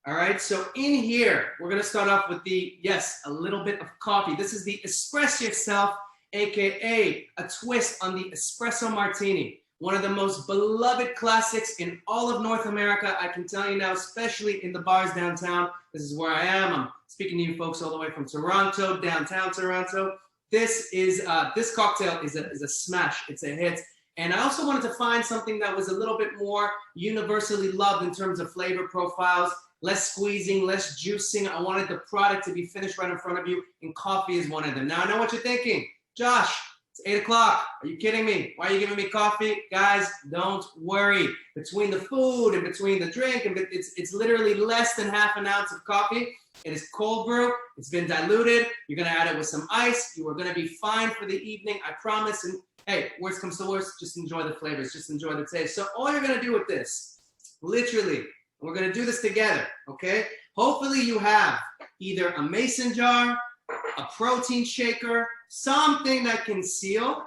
All right, so in here, we're gonna start off with a little bit of coffee. This is the Espresso Yourself, AKA a twist on the espresso martini. One of the most beloved classics in all of North America. I can tell you now, especially in the bars downtown. This is where I am. I'm speaking to you folks all the way from Toronto, downtown Toronto. This cocktail is a smash. It's a hit. And I also wanted to find something that was a little bit more universally loved in terms of flavor profiles, less squeezing, less juicing. I wanted the product to be finished right in front of you, and coffee is one of them. Now I know what you're thinking. Josh, it's 8 o'clock. Are you kidding me? Why are you giving me coffee? Guys, don't worry. Between the food and between the drink, and it's literally less than half an ounce of coffee. It is cold brew. It's been diluted. You're going to add it with some ice. You are going to be fine for the evening, I promise. And hey, worst comes to worst, just enjoy the flavors. Just enjoy the taste. So all you're going to do with this, literally, we're going to do this together, okay? Hopefully you have either a mason jar, a protein shaker, something that can seal,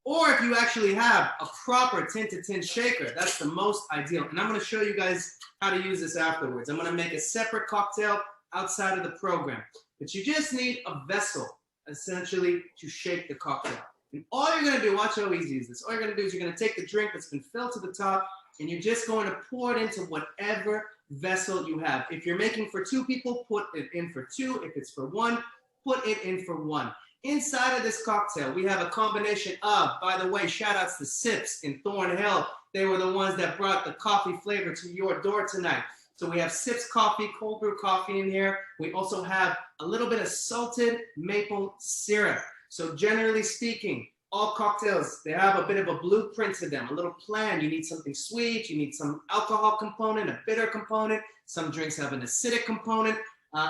or if you actually have a proper tin-to-tin shaker, that's the most ideal. And I'm going to show you guys how to use this afterwards. I'm going to make a separate cocktail outside of the program. But you just need a vessel, essentially, to shake the cocktail. And all you're going to do, watch how easy is this. All you're going to do is you're going to take the drink that's been filled to the top, and you're just going to pour it into whatever vessel you have. If you're making for 2 people, put it in for 2. If it's for 1, put it in for 1. Inside of this cocktail, we have a combination of, by the way, shout outs to Sips in Thornhill. They were the ones that brought the coffee flavor to your door tonight. So we have Sips coffee, cold brew coffee in here. We also have a little bit of salted maple syrup. So generally speaking, all cocktails, they have a bit of a blueprint to them, a little plan. You need something sweet, you need some alcohol component, a bitter component. Some drinks have an acidic component.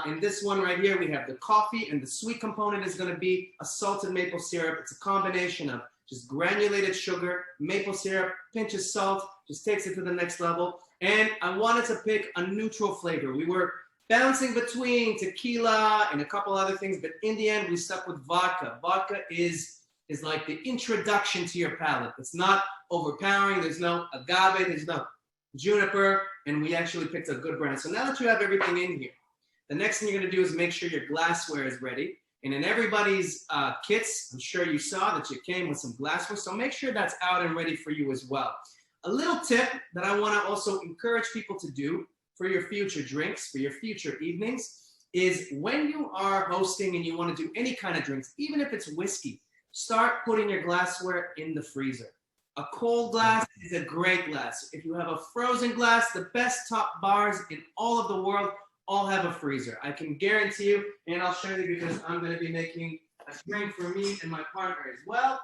In this one right here, we have the coffee, and the sweet component is going to be a salted maple syrup. It's a combination of just granulated sugar, maple syrup, pinch of salt, just takes it to the next level. And I wanted to pick a neutral flavor. We were bouncing between tequila and a couple other things, but in the end, we stuck with vodka. Vodka is like the introduction to your palate. It's not overpowering. There's no agave, there's no juniper, and we actually picked a good brand. So now that you have everything in here, the next thing you're gonna do is make sure your glassware is ready. And in everybody's kits, I'm sure you saw that you came with some glassware, so make sure that's out and ready for you as well. A little tip that I wanna also encourage people to do for your future drinks, for your future evenings, is when you are hosting and you wanna do any kind of drinks, even if it's whiskey, start putting your glassware in the freezer. A cold glass is a great glass. If you have a frozen glass, the best top bars in all of the world all have a freezer. I can guarantee you, and I'll show you because I'm going to be making a drink for me and my partner as well.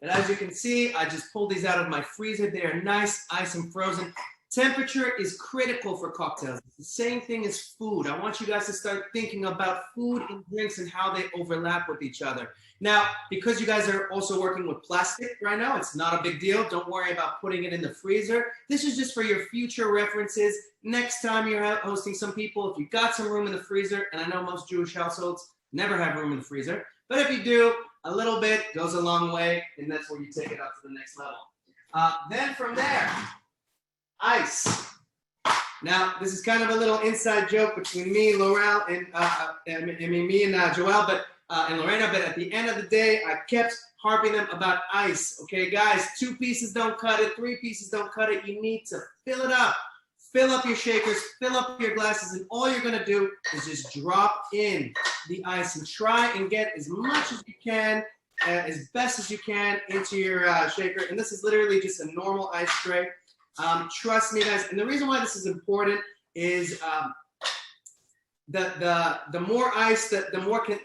And as you can see, I just pulled these out of my freezer. They are nice, ice and frozen. Temperature is critical for cocktails. It's the same thing as food. I want you guys to start thinking about food and drinks and how they overlap with each other. Now, because you guys are also working with plastic right now, it's not a big deal. Don't worry about putting it in the freezer. This is just for your future references. Next time you're hosting some people, if you've got some room in the freezer, and I know most Jewish households never have room in the freezer, but if you do, a little bit goes a long way, and that's where you take it up to the next level. Then from there, ice. Now, this is kind of a little inside joke between me, Laurel, and me and Joel, but and Lorena. But at the end of the day, I kept harping them about ice. Okay, guys, 2 pieces don't cut it. 3 pieces don't cut it. You need to fill it up. Fill up your shakers, fill up your glasses, and all you're gonna do is just drop in the ice and try and get as much as you can, as best as you can into your shaker. And this is literally just a normal ice tray. Trust me, guys. And the reason why this is important is the more ice,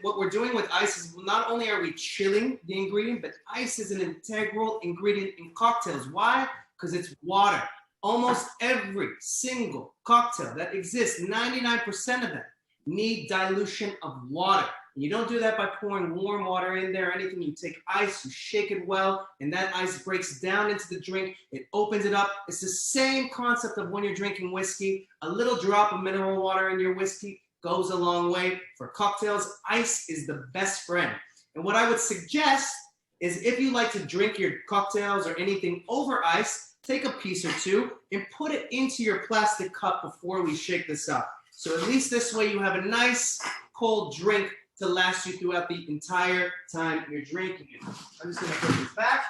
what we're doing with ice is not only are we chilling the ingredient, but ice is an integral ingredient in cocktails. Why? Because it's water. Almost every single cocktail that exists, 99% of them, need dilution of water. And you don't do that by pouring warm water in there or anything. You take ice, you shake it well, and that ice breaks down into the drink. It opens it up. It's the same concept of when you're drinking whiskey. A little drop of mineral water in your whiskey goes a long way. For cocktails, ice is the best friend. And what I would suggest is if you like to drink your cocktails or anything over ice, take a piece or 2 and put it into your plastic cup before we shake this up. So at least this way you have a nice cold drink to last you throughout the entire time you're drinking it. I'm just gonna put this back.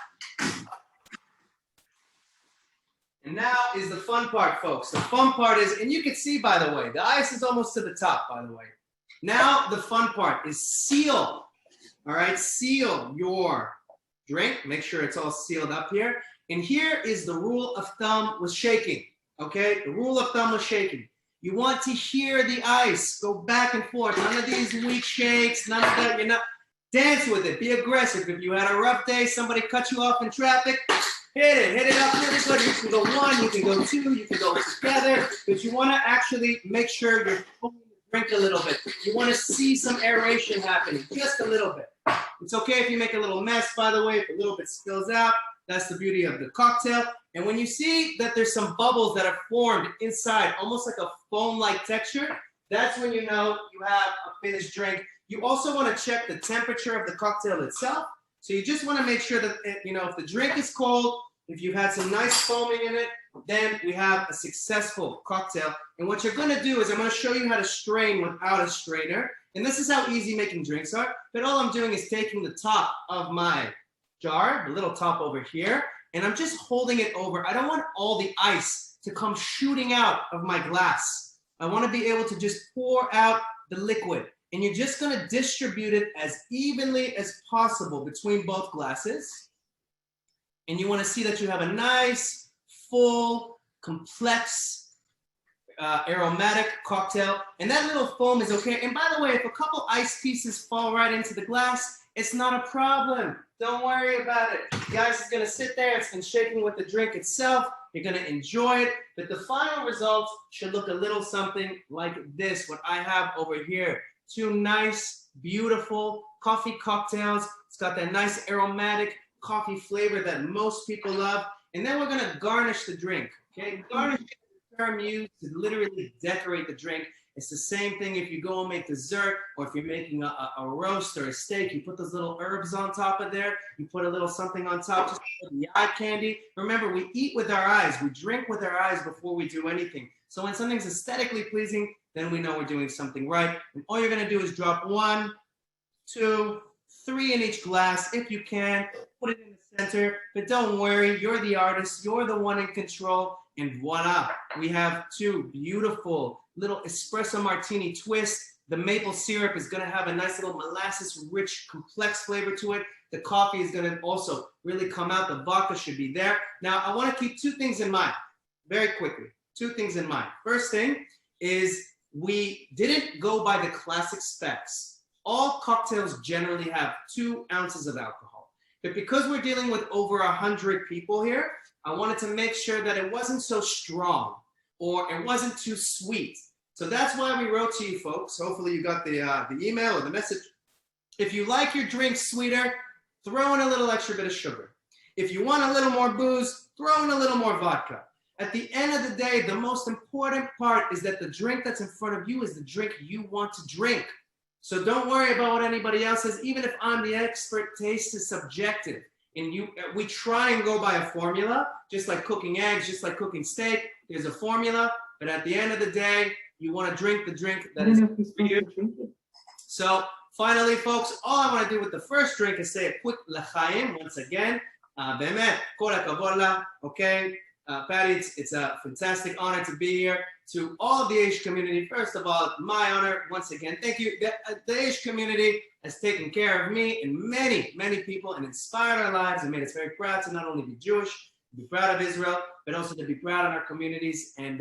And now is the fun part, folks. The fun part is, and you can see, by the way, the ice is almost to the top, by the way. Now the fun part is seal. All right, seal your drink. Make sure it's all sealed up here. And here is the rule of thumb with shaking, okay? The rule of thumb with shaking. You want to hear the ice go back and forth. None of these weak shakes, none of that. You're not, dance with it, be aggressive. If you had a rough day, somebody cut you off in traffic, hit it up really good. You can go 1, you can go 2, you can go together, but you want to actually make sure you're pulling the drink a little bit. You want to see some aeration happening, just a little bit. It's okay if you make a little mess, by the way, if a little bit spills out. That's the beauty of the cocktail. And when you see that there's some bubbles that are formed inside, almost like a foam-like texture, that's when you know you have a finished drink. You also want to check the temperature of the cocktail itself. So you just want to make sure that, you know, if the drink is cold, if you've had some nice foaming in it, then we have a successful cocktail. And what you're going to do is I'm going to show you how to strain without a strainer. And this is how easy making drinks are. But all I'm doing is taking the top of my jar, the little top over here, and I'm just holding it over. I don't want all the ice to come shooting out of my glass. I want to be able to just pour out the liquid, and you're just going to distribute it as evenly as possible between both glasses. And you want to see that you have a nice, full, complex, aromatic cocktail, and that little foam is okay. And by the way, if a couple ice pieces fall right into the glass, it's not a problem. Don't worry about it. The ice is going to sit there. It's been shaking with the drink itself. You're going to enjoy it. But the final results should look a little something like this, what I have over here. 2 nice, beautiful coffee cocktails. It's got that nice aromatic coffee flavor that most people love. And then we're going to garnish the drink. Okay, garnish is the term used to literally decorate the drink. It's the same thing if you go and make dessert, or if you're making a roast or a steak, you put those little herbs on top of there. You put a little something on top, just the eye candy. Remember, we eat with our eyes. We drink with our eyes before we do anything. So when something's aesthetically pleasing, then we know we're doing something right. And all you're going to do is drop 1, 2, 3 in each glass if you can. Put it in the center. But don't worry, you're the artist. You're the one in control. And voila, we have 2 beautiful little espresso martini twist. The maple syrup is going to have a nice little molasses rich complex flavor to it. The coffee is going to also really come out. The vodka should be there. Now I want to keep 2 things in mind very quickly. 2 things in mind. First thing is we didn't go by the classic specs. All cocktails generally have 2 ounces of alcohol, but because we're dealing with over 100 people here, I wanted to make sure that it wasn't so strong or it wasn't too sweet. So that's why we wrote to you folks. Hopefully you got the email or the message. If you like your drink sweeter, throw in a little extra bit of sugar. If you want a little more booze, throw in a little more vodka. At the end of the day, the most important part is that the drink that's in front of you is the drink you want to drink. So don't worry about what anybody else says. Even if I'm the expert, taste is subjective. And we try and go by a formula, just like cooking eggs, just like cooking steak. There's a formula. But at the end of the day, you want to drink the drink that is for you. So finally, folks, all I want to do with the first drink is say a quick l'chaim once again. Be'emet, kol hakavod la, okay? Patty, it's a fantastic honor to be here. To all of the Aish community, first of all, my honor, once again, thank you. The Aish community has taken care of me and many, many people and inspired our lives and made us very proud to not only be Jewish, be proud of Israel, but also to be proud of our communities. And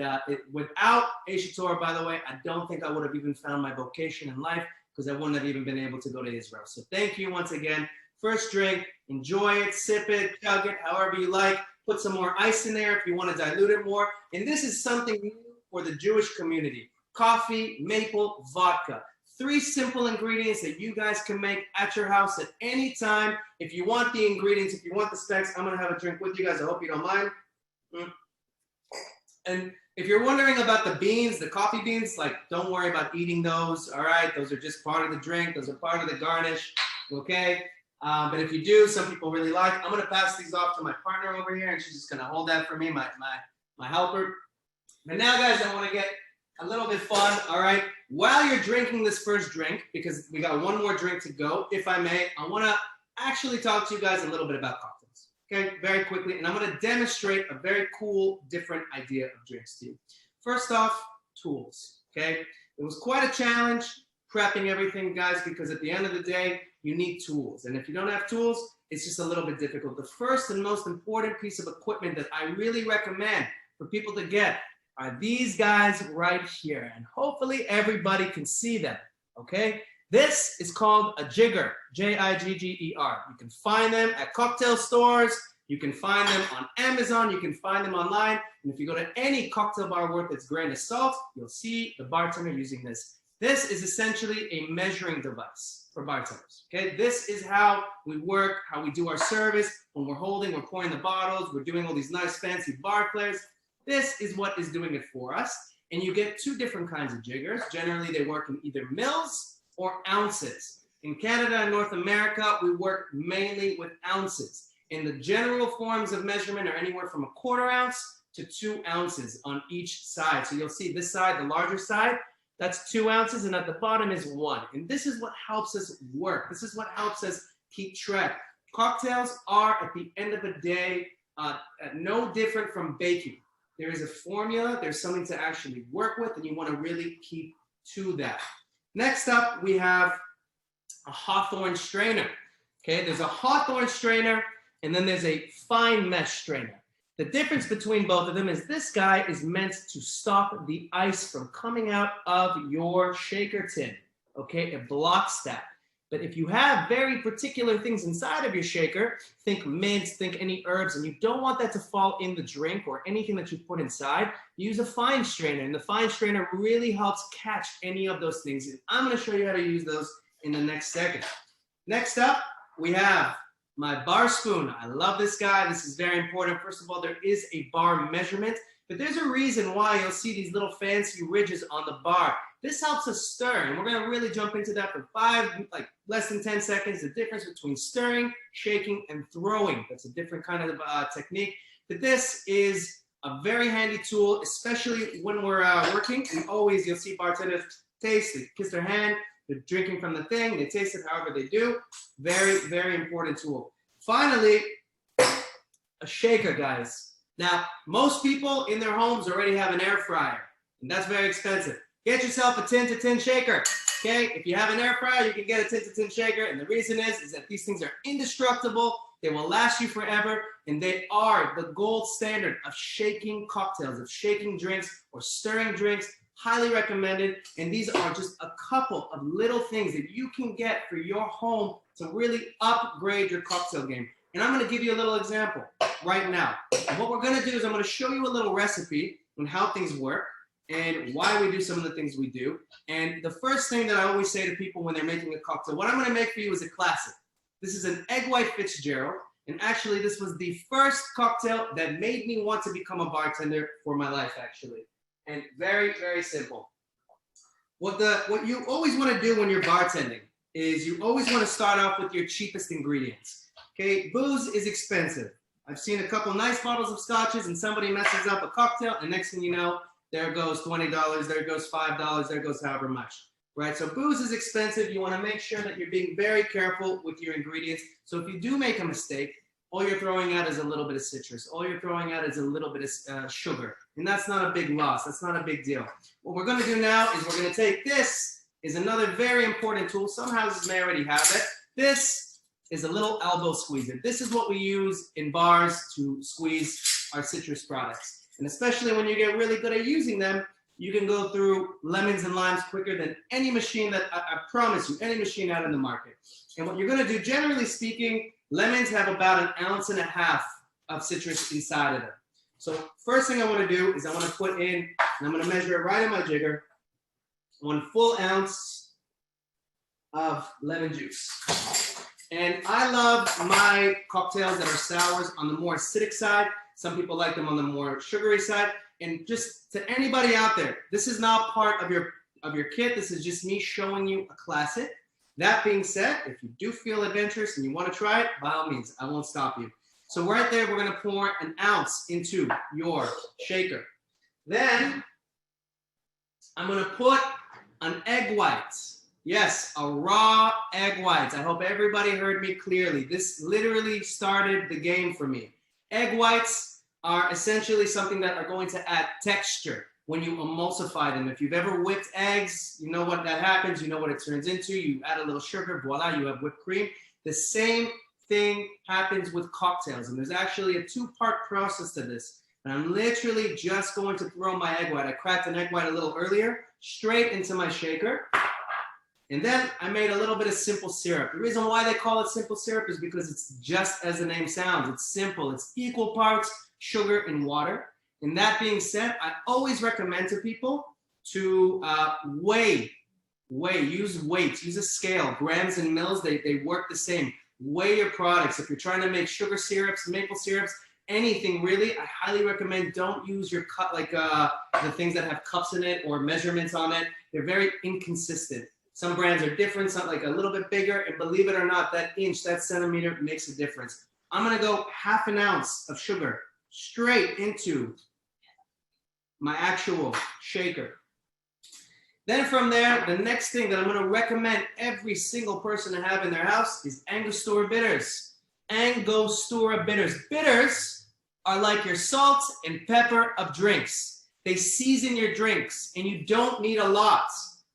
without Aish Torah, by the way, I don't think I would have even found my vocation in life because I wouldn't have even been able to go to Israel. So thank you once again. First drink, enjoy it, sip it, chug it, however you like. Put some more ice in there if you want to dilute it more. And this is something new for the Jewish community. Coffee, maple, vodka. 3 simple ingredients that you guys can make at your house at any time. If you want the ingredients, if you want the specs, I'm going to have a drink with you guys. I hope you don't mind. And if you're wondering about the beans, the coffee beans, like, don't worry about eating those, all right? Those are just part of the drink. Those are part of the garnish, okay? But if you do, some people really like. I'm going to pass these off to my partner over here, and she's just going to hold that for me, my helper. But now, guys, I want to get a little bit fun, all right? While you're drinking this first drink, because we got one more drink to go, if I may, I want to actually talk to you guys a little bit about cocktails, okay? Very quickly, and I'm going to demonstrate a very cool, different idea of drinks to you. First off, tools, okay? It was quite a challenge prepping everything, guys, because at the end of the day, you need tools. And if you don't have tools, it's just a little bit difficult. The first and most important piece of equipment that I really recommend for people to get are these guys right here. And hopefully everybody can see them, okay? This is called a jigger, J-I-G-G-E-R. You can find them at cocktail stores. You can find them on Amazon. You can find them online. And if you go to any cocktail bar worth its grain of salt, you'll see the bartender using this. This is essentially a measuring device for bartenders, okay? This is how we work, how we do our service. When we're holding, we're pouring the bottles, we're doing all these nice fancy bar plays. This is what is doing it for us. And you get 2 different kinds of jiggers. Generally, they work in either mils or ounces. In Canada and North America, we work mainly with ounces. And the general forms of measurement are anywhere from 1/4 ounce to 2 ounces on each side. So you'll see this side, the larger side, that's 2 ounces, and at the bottom is 1. And this is what helps us work. This is what helps us keep track. Cocktails are, at the end of the day, no different from baking. There is a formula, there's something to actually work with, and you want to really keep to that. Next up, we have a Hawthorne strainer. Okay, there's a Hawthorne strainer, and then there's a fine mesh strainer. The difference between both of them is this guy is meant to stop the ice from coming out of your shaker tin, okay? It blocks that. But if you have very particular things inside of your shaker, think mints, think any herbs, and you don't want that to fall in the drink or anything that you put inside, use a fine strainer, and the fine strainer really helps catch any of those things. And I'm gonna show you how to use those in the next second. Next up, we have my bar spoon. I love this guy. This is very important. First of all, there is a bar measurement, but there's a reason why you'll see these little fancy ridges on the bar. This helps us stir, and we're gonna really jump into that for less than 10 seconds, the difference between stirring, shaking, and throwing. That's a different kind of technique. But this is a very handy tool, especially when we're working. And always, you'll see bartenders taste, they kiss their hand, they're drinking from the thing, they taste it however they do. Very, very important tool. Finally, a shaker, guys. Now, most people in their homes already have an air fryer, and that's very expensive. Get yourself a tin-to-tin shaker, okay? If you have an air fryer, you can get a tin-to-tin shaker, and the reason is that these things are indestructible, they will last you forever, and they are the gold standard of shaking cocktails, of shaking drinks or stirring drinks. Highly recommended, and these are just a couple of little things that you can get for your home to really upgrade your cocktail game. And I'm gonna give you a little example right now. And what we're gonna do is I'm gonna show you a little recipe on how things work and why we do some of the things we do. And the first thing that I always say to people when they're making a cocktail, what I'm gonna make for you is a classic. This is an egg white Fitzgerald, and actually this was the first cocktail that made me want to become a bartender for my life, actually. And very, very simple. What you always want to do when you're bartending is you always want to start off with your cheapest ingredients. Okay, booze is expensive. I've seen a couple nice bottles of scotches and somebody messes up a cocktail, and next thing you know, there goes $20, there goes $5, there goes however much, right? So booze is expensive. You want to make sure that you're being very careful with your ingredients. So if you do make a mistake, all you're throwing out is a little bit of citrus. All you're throwing out is a little bit of sugar. And that's not a big loss. That's not a big deal. What we're going to do now is we're going to take this is another very important tool. Some houses may already have it. This is a little elbow squeezer. This is what we use in bars to squeeze our citrus products. And especially when you get really good at using them, you can go through lemons and limes quicker than any machine that I promise you, any machine out in the market. And what you're going to do, generally speaking, lemons have about 1.5 ounces of citrus inside of them. So first thing I want to do is I want to put in, and I'm going to measure it right in my jigger, 1 full ounce of lemon juice. And I love my cocktails that are sours on the more acidic side. Some people like them on the more sugary side. And just to anybody out there, this is not part of your kit. This is just me showing you a classic. That being said, if you do feel adventurous and you want to try it, by all means, I won't stop you. So right there, we're going to pour 1 ounce into your shaker. Then I'm going to put an egg white. Yes, a raw egg white. I hope everybody heard me clearly. This literally started the game for me. Egg whites are essentially something that are going to add texture when you emulsify them. If you've ever whipped eggs, you know what that happens. You know what it turns into. You add a little sugar, voila, you have whipped cream. The same thing happens with cocktails. And there's actually a 2-part process to this. And I'm literally just going to throw my egg white. I cracked an egg white a little earlier, straight into my shaker. And then I made a little bit of simple syrup. The reason why they call it simple syrup is because it's just as the name sounds. It's simple. It's equal parts sugar and water. And that being said, I always recommend to people to use weights, use a scale. Grams and mils, they work the same. Weigh your products. If you're trying to make sugar syrups, maple syrups, anything really, I highly recommend don't use your cup, like the things that have cups in it or measurements on it. They're very inconsistent. Some brands are different, some like a little bit bigger, and believe it or not, that inch, that centimeter makes a difference. I'm gonna go 1/2 ounce of sugar straight into my actual shaker. Then from there, the next thing that I'm gonna recommend every single person to have in their house is Angostura bitters. Angostura bitters. Bitters are like your salt and pepper of drinks. They season your drinks, and you don't need a lot.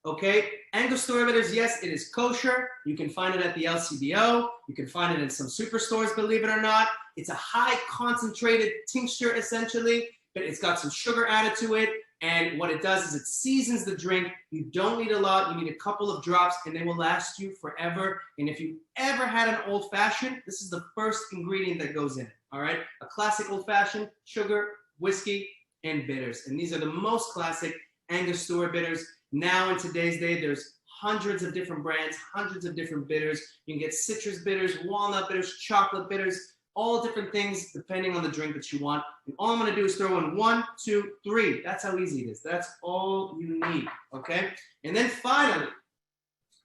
Okay, Angostura bitters, yes, it is kosher. You can find it at the LCBO. You can find it in some superstores, believe it or not. It's a high concentrated tincture, essentially, but it's got some sugar added to it. And what it does is it seasons the drink. You don't need a lot. You need a couple of drops, and they will last you forever. And if you ever had an old fashioned, this is the first ingredient that goes in it. All right, a classic old fashioned, sugar, whiskey, and bitters. And these are the most classic Angostura bitters. Now in today's day, there's hundreds of different brands, hundreds of different bitters. You can get citrus bitters, walnut bitters, chocolate bitters, all different things depending on the drink that you want. And all I'm gonna do is throw in 1, 2, 3. That's how easy it is. That's all you need, okay? And then finally,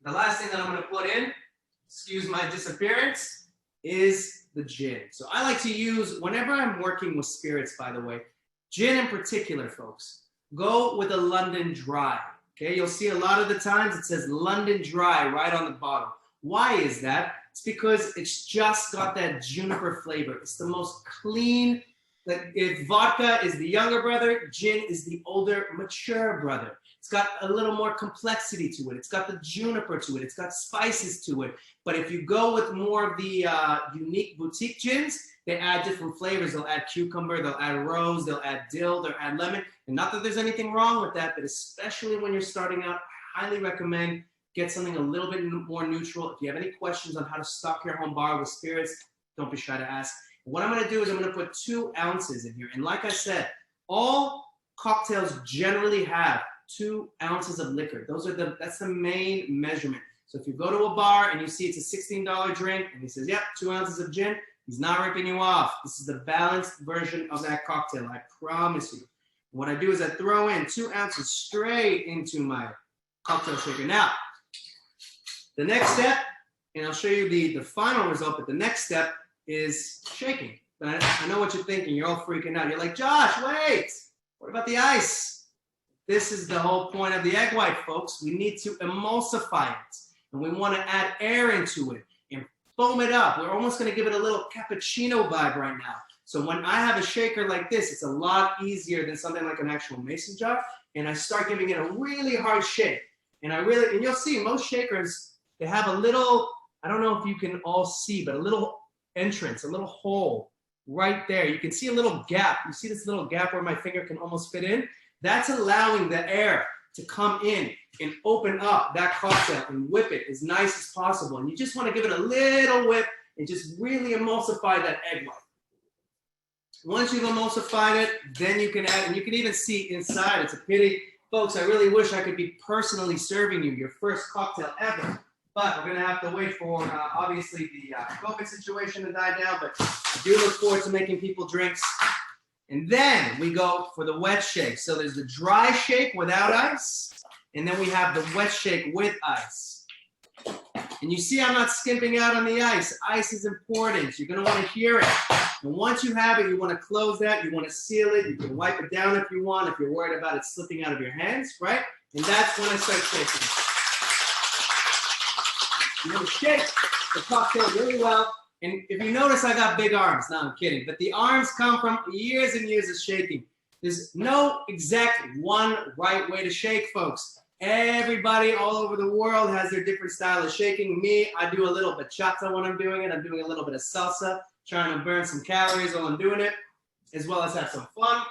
the last thing that I'm gonna put in, excuse my disappearance, is the gin. So I like to use, whenever I'm working with spirits, by the way, gin in particular, folks, go with a London Dry. Okay, you'll see a lot of the times it says London Dry right on the bottle. Why is that? It's because it's just got that juniper flavor. It's the most clean. Like if vodka is the younger brother, gin is the older, mature brother. It's got a little more complexity to it. It's got the juniper to it. It's got spices to it. But if you go with more of the unique boutique gins, they add different flavors. They'll add cucumber, they'll add rose, they'll add dill, they'll add lemon. And not that there's anything wrong with that, but especially when you're starting out, I highly recommend get something a little bit more neutral. If you have any questions on how to stock your home bar with spirits, don't be shy to ask. What I'm gonna do is I'm gonna put 2 ounces in here. And like I said, all cocktails generally have 2 ounces of liquor. That's the main measurement. So if you go to a bar and you see it's a $16 drink and he says, yep, 2 ounces of gin, he's not ripping you off. This is the balanced version of that cocktail, I promise you. What I do is I throw in 2 ounces straight into my cocktail shaker. Now, the next step, and I'll show you the final result, but the next step is shaking. But I know what you're thinking. You're all freaking out. You're like, Josh, wait, what about the ice? This is the whole point of the egg white, folks. We need to emulsify it. And we want to add air into it and foam it up. We're almost going to give it a little cappuccino vibe right now. So when I have a shaker like this, it's a lot easier than something like an actual mason jar. And I start giving it a really hard shake. And you'll see most shakers, they have a little, I don't know if you can all see, but a little entrance, a little hole right there. You can see a little gap. You see this little gap where my finger can almost fit in? That's allowing the air to come in and open up that cocktail and whip it as nice as possible. And you just want to give it a little whip and just really emulsify that egg white. Once you've emulsified it, then you can add, and you can even see inside. It's a pity. Folks, I really wish I could be personally serving you your first cocktail ever. But we're going to have to wait for, obviously, the COVID situation to die down. But I do look forward to making people drinks. And then we go for the wet shake. So there's the dry shake without ice. And then we have the wet shake with ice. And you see I'm not skimping out on the ice. Ice is important. You're going to want to hear it. And once you have it, you want to close that. You want to seal it. You can wipe it down if you want, if you're worried about it slipping out of your hands, right? And that's when I start shaking. You want to shake the cocktail really well. And if you notice, I got big arms. No, I'm kidding. But the arms come from years and years of shaking. There's no exact one right way to shake, folks. Everybody all over the world has their different style of shaking. Me, I do a little bachata when I'm doing it. I'm doing a little bit of salsa, trying to burn some calories while I'm doing it, as well as have some fun.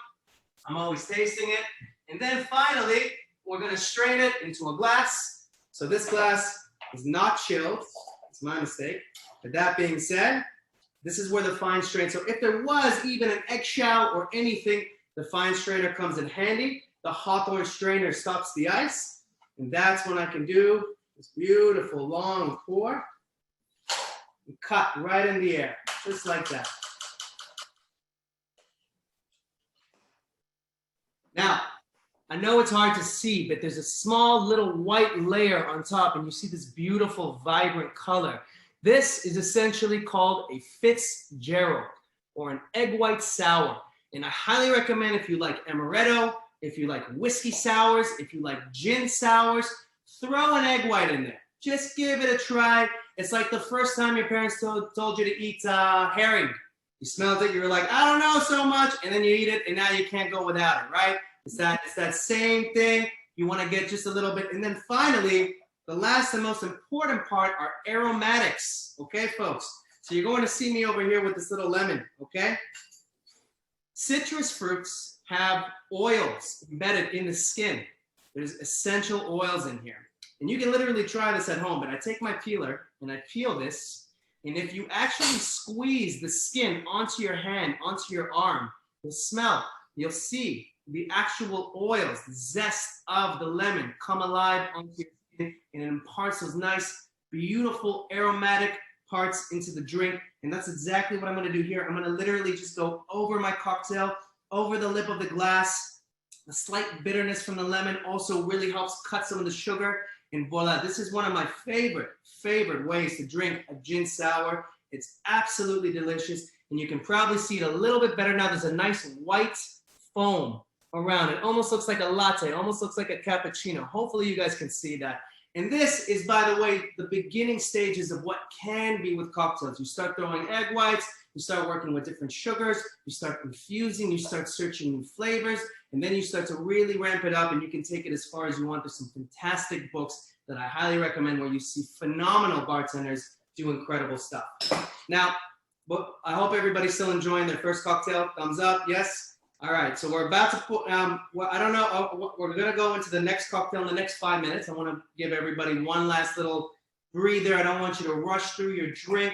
I'm always tasting it. And then finally, we're going to strain it into a glass. So this glass is not chilled. It's my mistake. But that being said, this is where the fine strain. So if there was even an eggshell or anything, the fine strainer comes in handy. The Hawthorne strainer stops the ice. And that's when I can do this beautiful long pour and cut right in the air, just like that. Now, I know it's hard to see, but there's a small little white layer on top, and you see this beautiful, vibrant color. This is essentially called a Fitzgerald, or an egg white sour. And I highly recommend, if you like amaretto, if you like whiskey sours, if you like gin sours, throw an egg white in there. Just give it a try. It's like the first time your parents told you to eat herring. You smelled it, you were like, I don't know so much, and then you eat it, and now you can't go without it, right? It's that same thing. You want to get just a little bit. And then finally, the last and most important part are aromatics, okay, folks? So you're going to see me over here with this little lemon, okay? Citrus fruits have oils embedded in the skin. There's essential oils in here. And you can literally try this at home, but I take my peeler and I peel this. And if you actually squeeze the skin onto your hand, onto your arm, you'll smell, you'll see the actual oils, the zest of the lemon come alive onto your skin, and it imparts those nice, beautiful aromatic parts into the drink. And that's exactly what I'm going to do here. I'm going to literally just go over my cocktail, over the lip of the glass. A slight bitterness from the lemon also really helps cut some of the sugar. And voila, this is one of my favorite ways to drink a gin sour. It's absolutely delicious. And you can probably see it a little bit better now. There's a nice white foam around it. Almost looks like a latte, almost looks like a cappuccino. Hopefully you guys can see that. And this is, by the way, the beginning stages of what can be with cocktails. You start throwing egg whites, you start working with different sugars, you start infusing, you start searching new flavors, and then you start to really ramp it up, and you can take it as far as you want. There's some fantastic books that I highly recommend where you see phenomenal bartenders do incredible stuff. Now, I hope everybody's still enjoying their first cocktail. Thumbs up, yes? All right, so we're about to put, well, I don't know, we're gonna go into the next cocktail in the next 5 minutes. I wanna give everybody one last little breather. I don't want you to rush through your drink.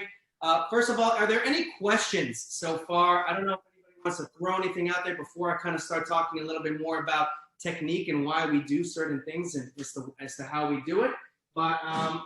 First of all, are there any questions so far? I don't know if anybody wants to throw anything out there before I kind of start talking a little bit more about technique and why we do certain things and as to how we do it. But I'm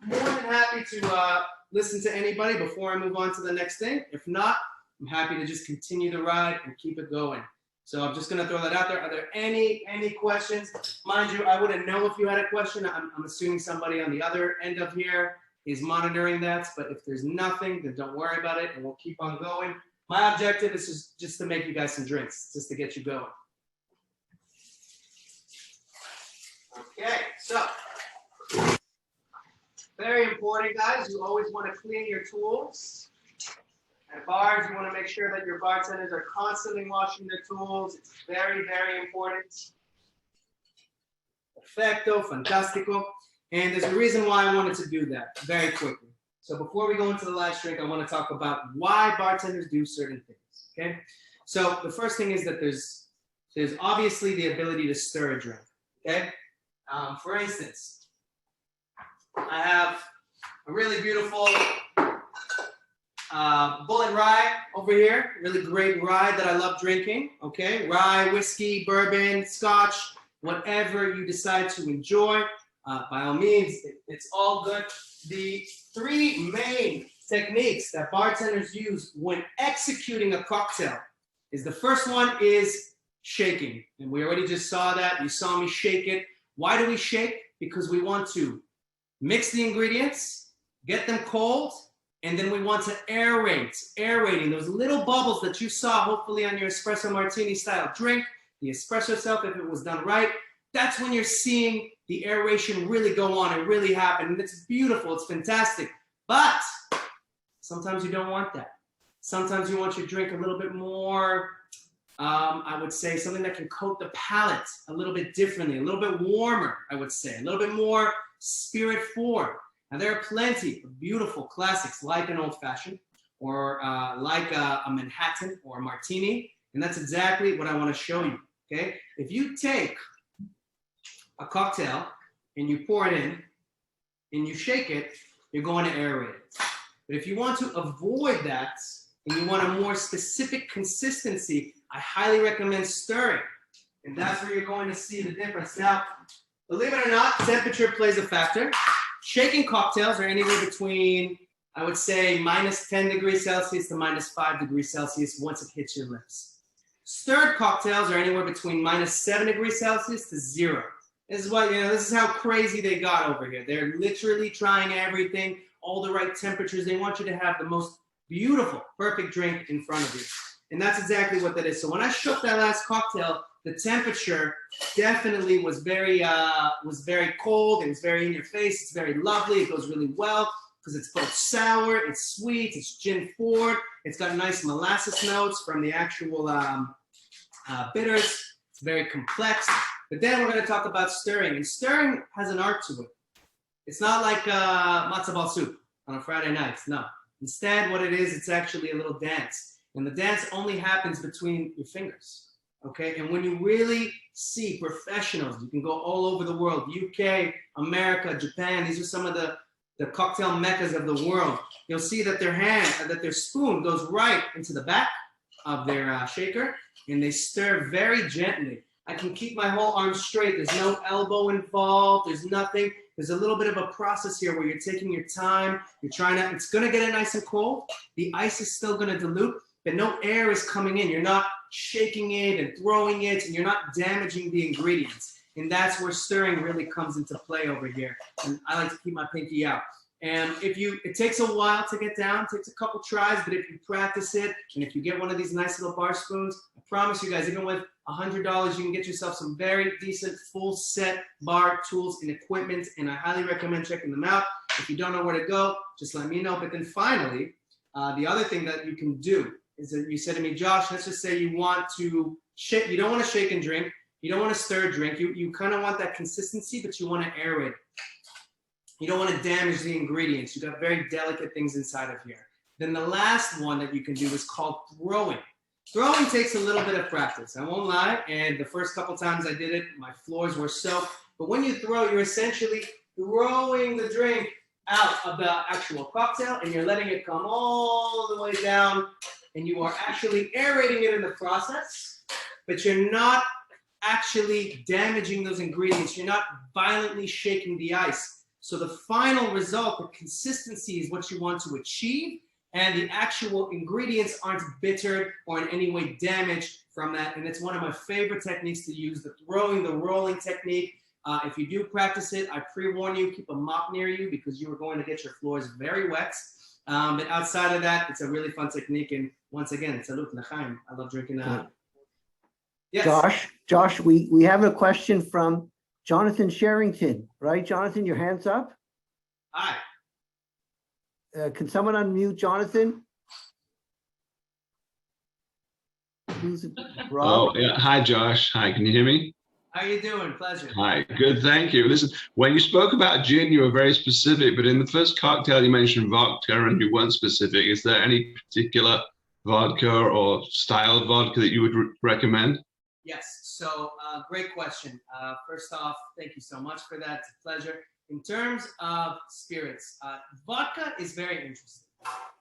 more than happy to listen to anybody before I move on to the next thing. If not, I'm happy to just continue the ride and keep it going. So I'm just going to throw that out there. Are there any questions? Mind you, I wouldn't know if you had a question. I'm assuming somebody on the other end of here is monitoring that. But if there's nothing, then don't worry about it, and we'll keep on going. My objective is just to make you guys some drinks, just to get you going. Okay, so very important, guys. You always want to clean your tools. At bars, you want to make sure that your bartenders are constantly washing their tools. It's very, very important. Perfecto, fantastico. And there's a reason why I wanted to do that very quickly. So before we go into the last drink, I want to talk about why bartenders do certain things. Okay. So the first thing is that there's obviously the ability to stir a drink. Okay. For instance, I have a really beautiful Bullet Rye over here. Really great rye that I love drinking. Okay. Rye, whiskey, bourbon, scotch, whatever you decide to enjoy. By all means, it's all good. The three main techniques that bartenders use when executing a cocktail is the first one is shaking. And we already just saw that. You saw me shake it. Why do we shake? Because we want to mix the ingredients, get them cold, and then we want to aerating those little bubbles that you saw hopefully on your espresso martini style drink, the espresso itself, if it was done right. That's when you're seeing the aeration really go on and really happen. And it's beautiful, it's fantastic. But sometimes you don't want that. Sometimes you want your drink a little bit more, I would say something that can coat the palate a little bit differently, a little bit warmer, I would say, a little bit more spirit forward. Now there are plenty of beautiful classics like an old fashioned or like a Manhattan or a martini. And that's exactly what I want to show you, okay? If you take a cocktail and you pour it in and you shake it, you're going to aerate it. But if you want to avoid that and you want a more specific consistency, I highly recommend stirring. And that's where you're going to see the difference. Now, believe it or not, temperature plays a factor. Shaking cocktails are anywhere between, I would say, minus 10 degrees Celsius to minus 5 degrees Celsius once it hits your lips. Stirred cocktails are anywhere between minus 7 degrees Celsius to 0. This is what, this is how crazy they got over here. They're literally trying everything, all the right temperatures. They want you to have the most beautiful, perfect drink in front of you. And that's exactly what that is. So when I shook that last cocktail, the temperature definitely was very cold. It was very in your face. It's very lovely. It goes really well because it's both sour, it's sweet, it's gin forward. It's got nice molasses notes from the actual bitters. It's very complex. But then we're going to talk about stirring. And stirring has an art to it. It's not like matzo ball soup on a Friday night. No. Instead, what it is, it's actually a little dance. And the dance only happens between your fingers. Okay? And when you really see professionals, you can go all over the world, UK, America, Japan. These are some of the cocktail meccas of the world. You'll see that their spoon goes right into the back of their shaker, and they stir very gently. I can keep my whole arm straight. There's no elbow involved. There's nothing. There's a little bit of a process here where you're taking your time. You're trying to, it's going to get it nice and cold. The ice is still going to dilute, but no air is coming in. You're not shaking it and throwing it, and you're not damaging the ingredients. And that's where stirring really comes into play over here. And I like to keep my pinky out. And it takes a while to get down, it takes a couple tries, but if you practice it, and if you get one of these nice little bar spoons, I promise you guys, even with $100, you can get yourself some very decent full set bar tools and equipment, and I highly recommend checking them out. If you don't know where to go, just let me know. But then finally, the other thing that you can do is that you said to me, Josh, let's just say you want to shake, you don't want to shake and drink, you don't want to stir a drink, you kind of want that consistency, but you want to aerate it. You don't want to damage the ingredients. You've got very delicate things inside of here. Then the last one that you can do is called throwing. Throwing takes a little bit of practice. I won't lie. And the first couple times I did it, my floors were soaked. But when you throw, you're essentially throwing the drink out of the actual cocktail, and you're letting it come all the way down. And you are actually aerating it in the process, but you're not actually damaging those ingredients. You're not violently shaking the ice. So the final result, the consistency is what you want to achieve, and the actual ingredients aren't bittered or in any way damaged from that. And it's one of my favorite techniques to use, the throwing, the rolling technique. If you do practice it, I pre-warn you, keep a mop near you because you are going to get your floors very wet. But outside of that, it's a really fun technique. And once again, salut l'chaim. I love drinking that. Yes. Josh, we have a question from Jonathan Sherrington, right? Jonathan, your hand's up. Hi. Can someone unmute Jonathan? Who's it? Rob? Oh, yeah. Hi, Josh. Hi, can you hear me? How you doing? Pleasure. Hi, good, thank you. Listen, when you spoke about gin, you were very specific, but in the first cocktail you mentioned vodka and you weren't specific. Is there any particular vodka or style of vodka that you would recommend? Yes, so great question. First off, thank you so much for that. It's a pleasure. In terms of spirits, vodka is very interesting.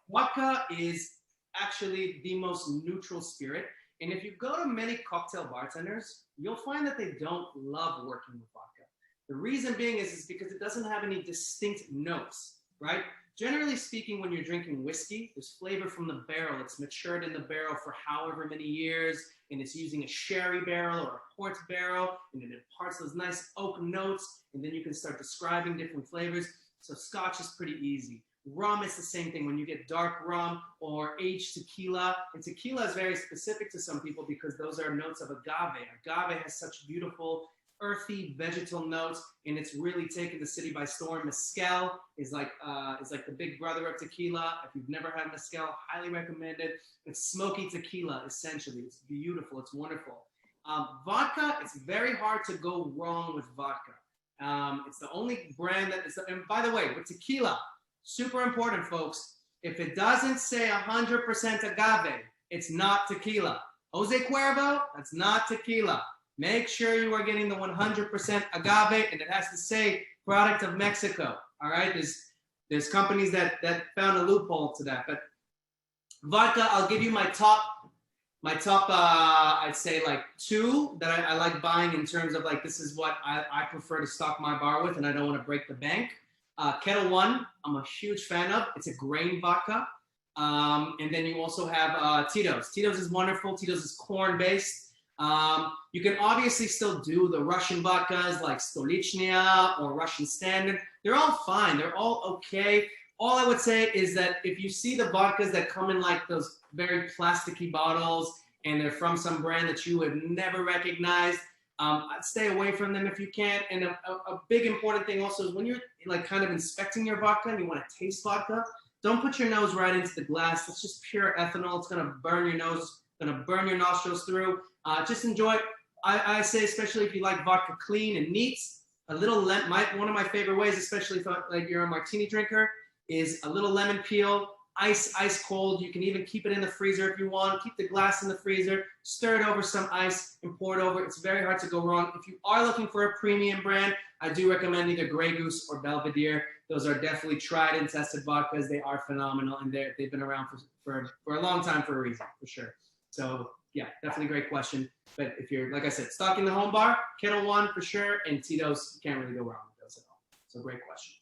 Vodka is actually the most neutral spirit. And if you go to many cocktail bartenders, you'll find that they don't love working with vodka. The reason being is because it doesn't have any distinct notes, right? Generally speaking, when you're drinking whiskey, there's flavor from the barrel. It's matured in the barrel for however many years, and it's using a sherry barrel or a port barrel, and it imparts those nice oak notes, and then you can start describing different flavors. So Scotch is pretty easy. Rum is the same thing. When you get dark rum or aged tequila, and tequila is very specific to some people because those are notes of agave. Agave has such beautiful earthy vegetal notes, and it's really taken the city by storm. Mezcal is like the big brother of tequila. If you've never had mezcal, highly recommend it. It's smoky tequila, essentially. It's beautiful. It's wonderful. Vodka, it's very hard to go wrong with vodka. It's the only brand that is, and by the way, with tequila, super important, folks. If it doesn't say 100% agave, it's not tequila. Jose Cuervo, that's not tequila. Make sure you are getting the 100% agave, and it has to say product of Mexico. All right, there's companies that found a loophole to that. But vodka, I'll give you my top. I'd say like two that I like buying in terms of like this is what I prefer to stock my bar with, and I don't want to break the bank. Kettle One, I'm a huge fan of. It's a grain vodka. And then you also have Tito's. Tito's is wonderful. Tito's is corn-based. You can obviously still do the Russian vodkas like Stolichnia or Russian Standard. They're all fine. They're all okay. All I would say is that if you see the vodkas that come in like those very plasticky bottles and they're from some brand that you would never recognize, I'd stay away from them if you can. And a big important thing also is when you're like kind of inspecting your vodka and you want to taste vodka, don't put your nose right into the glass. It's just pure ethanol. It's going to burn your nose, going to burn your nostrils through. Just enjoy it. I say, especially if you like vodka clean and neat, a little one of my favorite ways, especially if like you're a martini drinker, is a little lemon peel, ice cold. You can even keep it in the freezer if you want. Keep the glass in the freezer, stir it over some ice and pour it over. It's very hard to go wrong. If you are looking for a premium brand, I do recommend either Grey Goose or Belvedere. Those are definitely tried and tested vodkas. They are phenomenal, and they've been around for a long time for a reason, for sure. So yeah, definitely a great question. But if you're, like I said, stocking the home bar, Kettle One for sure, and Tito's, you can't really go wrong with those at all. So great question.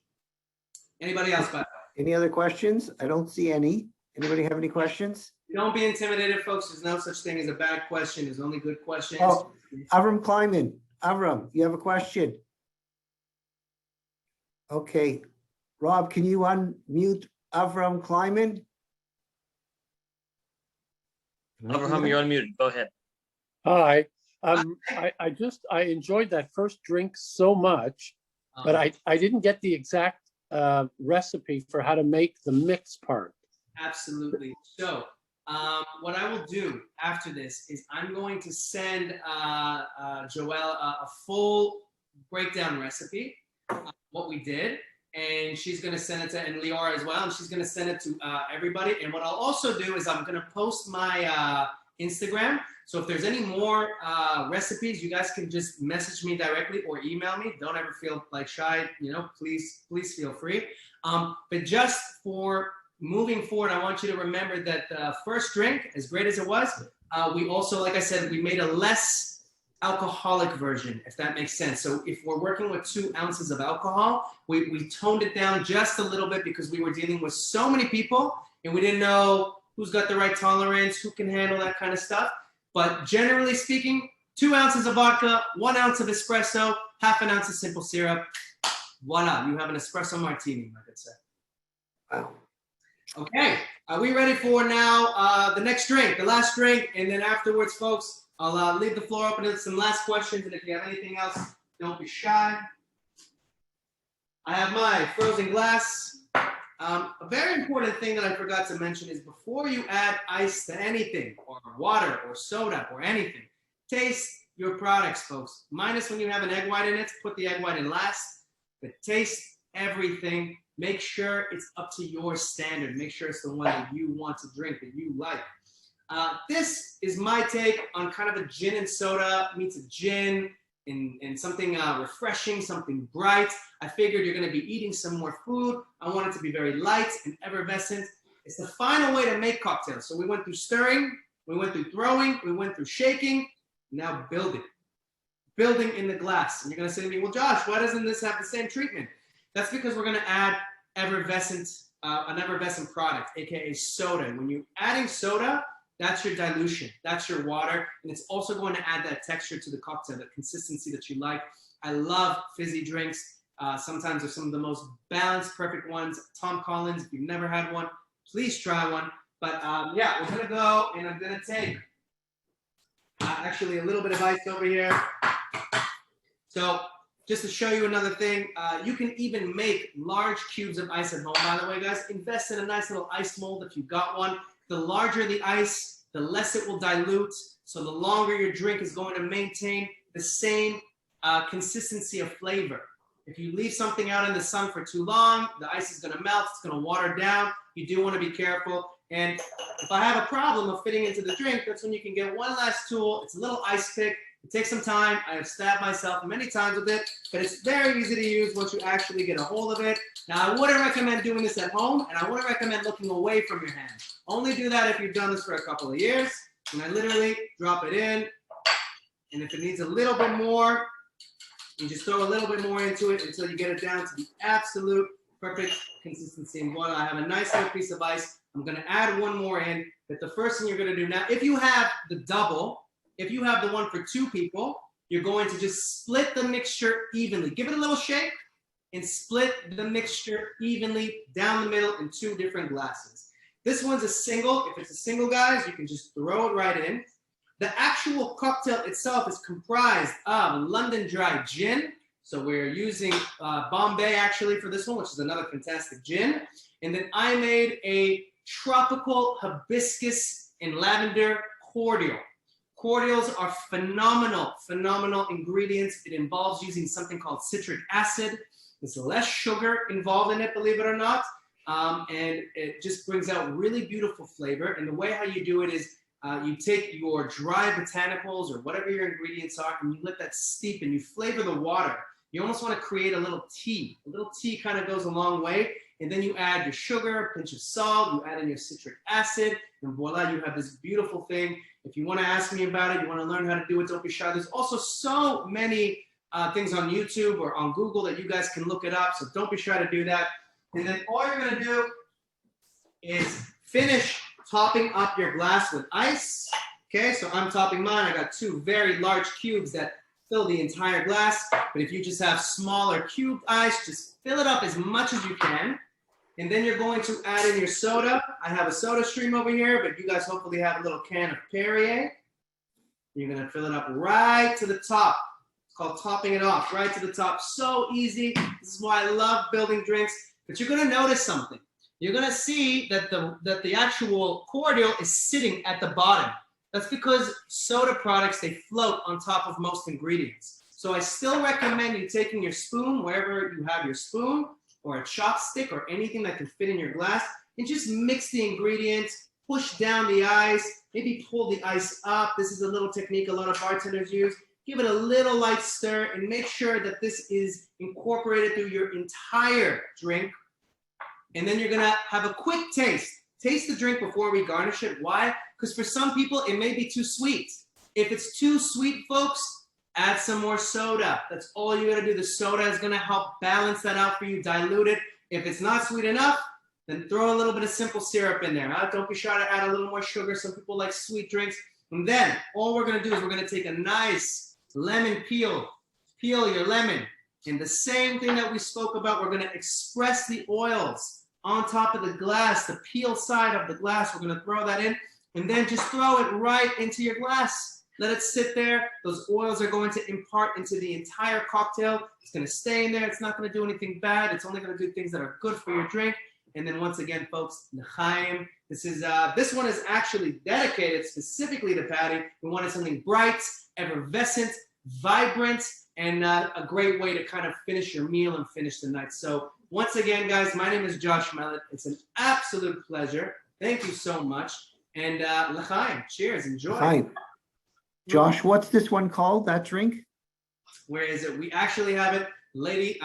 Anybody else? Any other questions? I don't see any. Anybody have any questions? Don't be intimidated, folks. There's no such thing as a bad question. There's only good questions. Oh, Avram Kleiman. Avram, you have a question? Okay. Rob, can you unmute Avram Kleiman? Avraham, you're unmuted. Go ahead. Hi. I enjoyed that first drink so much, but I didn't get the exact recipe for how to make the mix part. Absolutely. So what I will do after this is I'm going to send Joelle a full breakdown recipe of what we did, and she's going to send it to, and Lior as well, and she's going to send it to everybody. And what I'll also do is I'm going to post my Instagram. So if there's any more recipes, you guys can just message me directly or email me. Don't ever feel like shy, please feel free. But just for moving forward, I want you to remember that the first drink, as great as it was, we also, like I said, we made a less alcoholic version, if that makes sense. So if we're working with 2 ounces of alcohol, we toned it down just a little bit because we were dealing with so many people and we didn't know who's got the right tolerance, who can handle that kind of stuff. But generally speaking, 2 ounces of vodka, 1 ounce of espresso, half an ounce of simple syrup. Voila, you have an espresso martini, like I said. Wow. Okay, are we ready for now the next drink, the last drink, and then afterwards, folks, I'll leave the floor open to some last questions, and if you have anything else, Don't be shy. I have my frozen glass. A very important thing that I forgot to mention is before you add ice to anything, or water, or soda, or anything, taste your products, folks. Minus when you have an egg white in it, put the egg white in last. But taste everything. Make sure it's up to your standard. Make sure it's the one that you want to drink, that you like. This is my take on kind of a gin and soda meets a gin and something refreshing, something bright. I figured you're going to be eating some more food. I want it to be very light and effervescent. It's the final way to make cocktails. So we went through stirring, we went through throwing, we went through shaking, now building. Building in the glass. And you're going to say to me, well, Josh, why doesn't this have the same treatment? That's because we're going to add effervescent, an effervescent product, aka soda. When you're adding soda, that's your dilution, that's your water, and it's also going to add that texture to the cocktail, that consistency that you like. I love fizzy drinks. Sometimes they're some of the most balanced, perfect ones. Tom Collins, if you've never had one, please try one. But yeah, we're gonna go, and I'm gonna take actually a little bit of ice over here. So just to show you another thing, you can even make large cubes of ice at home, by the way, guys. Invest in a nice little ice mold if you've got one. The larger the ice, the less it will dilute. So the longer your drink is going to maintain the same consistency of flavor. If you leave something out in the sun for too long, the ice is going to melt, it's going to water down. You do want to be careful. And if I have a problem of fitting into the drink, that's when you can get one last tool. It's a little ice pick. It takes some time. I have stabbed myself many times with it, but it's very easy to use once you actually get a hold of it. Now, I wouldn't recommend doing this at home, and I wouldn't recommend looking away from your hand. Only do that if you've done this for a couple of years. And I literally drop it in, and if it needs a little bit more, you just throw a little bit more into it until you get it down to the absolute perfect consistency. And voila, I have a nice little piece of ice. I'm going to add one more in. But the first thing you're going to do now, if you have the double, if you have the one for two people, you're going to just split the mixture evenly. Give it a little shake and split the mixture evenly down the middle in two different glasses. This one's a single. If it's a single, guys, you can just throw it right in. The actual cocktail itself is comprised of London Dry Gin. So we're using Bombay actually for this one, which is another fantastic gin. And then I made a tropical hibiscus and lavender cordial. Cordials are phenomenal, phenomenal ingredients. It involves using something called citric acid. There's less sugar involved in it, believe it or not. And it just brings out really beautiful flavor. And the way how you do it is you take your dry botanicals or whatever your ingredients are, and you let that steep and you flavor the water. You almost want to create a little tea. A little tea kind of goes a long way. And then you add your sugar, a pinch of salt, you add in your citric acid, and voila, you have this beautiful thing. If you want to ask me about it, you want to learn how to do it, don't be shy. There's also so many things on YouTube or on Google that you guys can look it up, so don't be shy to do that. And then all you're going to do is finish topping up your glass with ice. Okay, so I'm topping mine. I got two very large cubes that fill the entire glass. But if you just have smaller cubed ice, just fill it up as much as you can. And then you're going to add in your soda. I have a soda stream over here, but you guys hopefully have a little can of Perrier. You're going to fill it up right to the top. It's called topping it off, right to the top. So easy. This is why I love building drinks. But you're going to notice something. You're going to see that the actual cordial is sitting at the bottom. That's because soda products, they float on top of most ingredients. So I still recommend you taking your spoon, wherever you have your spoon, or a chopstick, or anything that can fit in your glass, and just mix the ingredients, push down the ice, maybe pull the ice up. This is a little technique a lot of bartenders use. Give it a little light stir, and make sure that this is incorporated through your entire drink. And then you're gonna have a quick taste. Taste the drink before we garnish it. Why? Because for some people, it may be too sweet. If it's too sweet, folks, add some more soda. That's all you gotta do. The soda is gonna help balance that out for you, dilute it. If it's not sweet enough, then throw a little bit of simple syrup in there. Don't be shy to add a little more sugar. Some people like sweet drinks. And then all we're gonna do is we're gonna take a nice lemon peel. Peel your lemon. And the same thing that we spoke about, we're gonna express the oils on top of the glass, the peel side of the glass. We're gonna throw that in, and then just throw it right into your glass. Let it sit there. Those oils are going to impart into the entire cocktail. It's going to stay in there. It's not going to do anything bad. It's only going to do things that are good for your drink. And then once again, folks, l'chaim. This one is actually dedicated specifically to Patty. We wanted something bright, effervescent, vibrant, and a great way to kind of finish your meal and finish the night. So once again, guys, my name is Josh Mellet. It's an absolute pleasure. Thank you so much. And l'chaim, cheers, enjoy. Hi. Josh, what's this one called, that drink? Where is it? We actually have it, Lady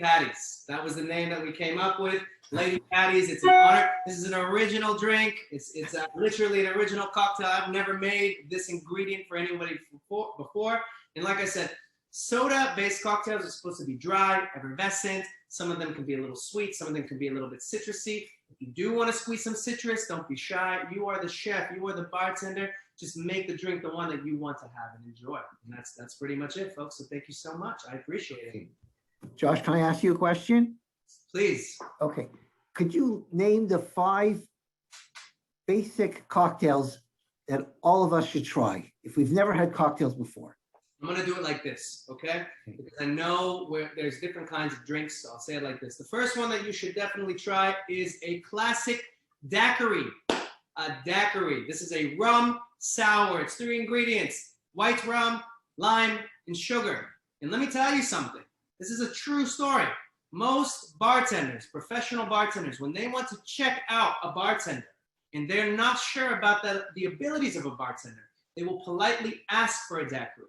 Patty's. That was the name that we came up with. Lady Patty's, it's an honor. This is an original drink. It's literally an original cocktail. I've never made this ingredient for anybody before. And like I said, soda-based cocktails are supposed to be dry, effervescent. Some of them can be a little sweet. Some of them can be a little bit citrusy. If you do want to squeeze some citrus, don't be shy. You are the chef. You are the bartender. Just make the drink the one that you want to have and enjoy. And that's pretty much it, folks. So thank you so much. I appreciate it. Josh, can I ask you a question? Please. Okay. Could you name the 5 basic cocktails that all of us should try if we've never had cocktails before? I'm going to do it like this, okay? Because I know where there's different kinds of drinks, so I'll say it like this. The first one that you should definitely try is a classic daiquiri. A daiquiri. This is a rum sour. It's 3 ingredients: white rum, lime, and sugar. And let me tell you something. This is a true story. Most bartenders, professional bartenders, when they want to check out a bartender and they're not sure about the abilities of a bartender, they will politely ask for a daiquiri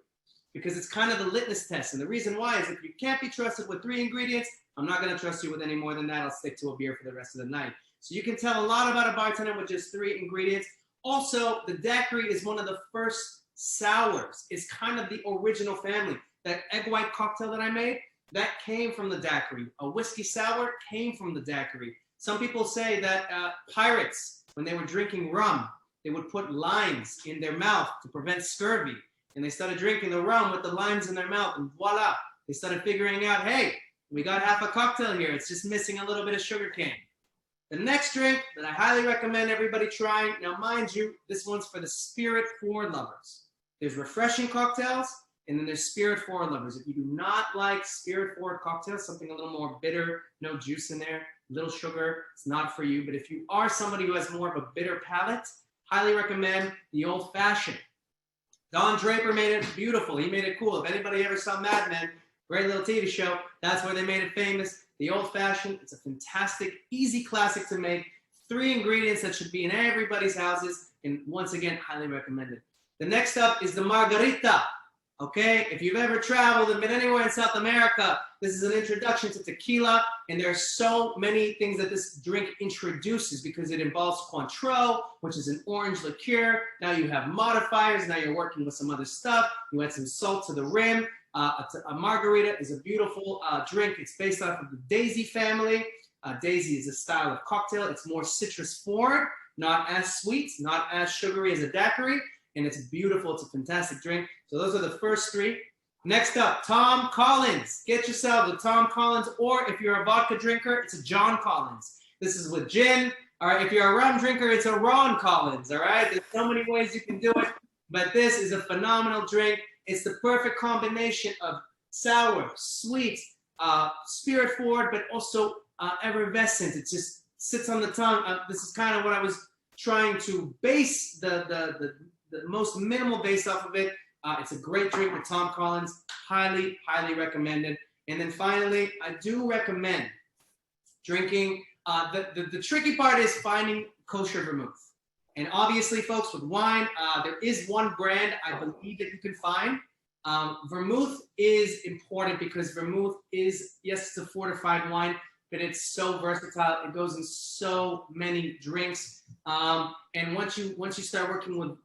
because it's kind of the litmus test. And the reason why is if you can't be trusted with 3 ingredients, I'm not going to trust you with any more than that. I'll stick to a beer for the rest of the night. So you can tell a lot about a bartender with just 3 ingredients. Also, the daiquiri is one of the first sours. It's kind of the original family. That egg white cocktail that I made, that came from the daiquiri. A whiskey sour came from the daiquiri. Some people say that pirates, when they were drinking rum, they would put limes in their mouth to prevent scurvy. And they started drinking the rum with the limes in their mouth, and voila, they started figuring out, hey, we got half a cocktail here. It's just missing a little bit of sugar cane. The next drink that I highly recommend everybody trying, now mind you, this one's for the spirit-forward lovers. There's refreshing cocktails, and then there's spirit-forward lovers. If you do not like spirit-forward cocktails, something a little more bitter, no juice in there, little sugar, it's not for you. But if you are somebody who has more of a bitter palate, highly recommend the old-fashioned. Don Draper made it beautiful. He made it cool. If anybody ever saw Mad Men, great little TV show, that's where they made it famous. The old-fashioned, it's a fantastic, easy classic to make. 3 ingredients that should be in everybody's houses, and once again, highly recommended. The next up is the margarita. Okay, if you've ever traveled and been anywhere in South America, this is an introduction to tequila, and there are so many things that this drink introduces because it involves Cointreau, which is an orange liqueur. Now you have modifiers. Now you're working with some other stuff. You add some salt to the rim. A margarita is a beautiful drink. It's based off of the Daisy family. Daisy is a style of cocktail. It's more citrus forward, not as sweet, not as sugary as a daiquiri. And it's beautiful. It's a fantastic drink. So those are the first 3. Next up, Tom Collins. Get yourself a Tom Collins, or if you're a vodka drinker, it's a John Collins. This is with gin. All right, if you're a rum drinker, it's a Ron Collins. All right, there's so many ways you can do it, but this is a phenomenal drink. It's the perfect combination of sour, sweet, spirit forward, but also effervescent. It just sits on the tongue. This is kind of what I was trying to base the most minimal base off of it. It's a great drink with Tom Collins. Highly, highly recommended. And then finally, I do recommend drinking. The tricky part is finding kosher vermouth. And obviously, folks, with wine, there is one brand I believe that you can find. Vermouth is important because vermouth is, yes, it's a fortified wine, but it's so versatile. It goes in so many drinks. And once you start working with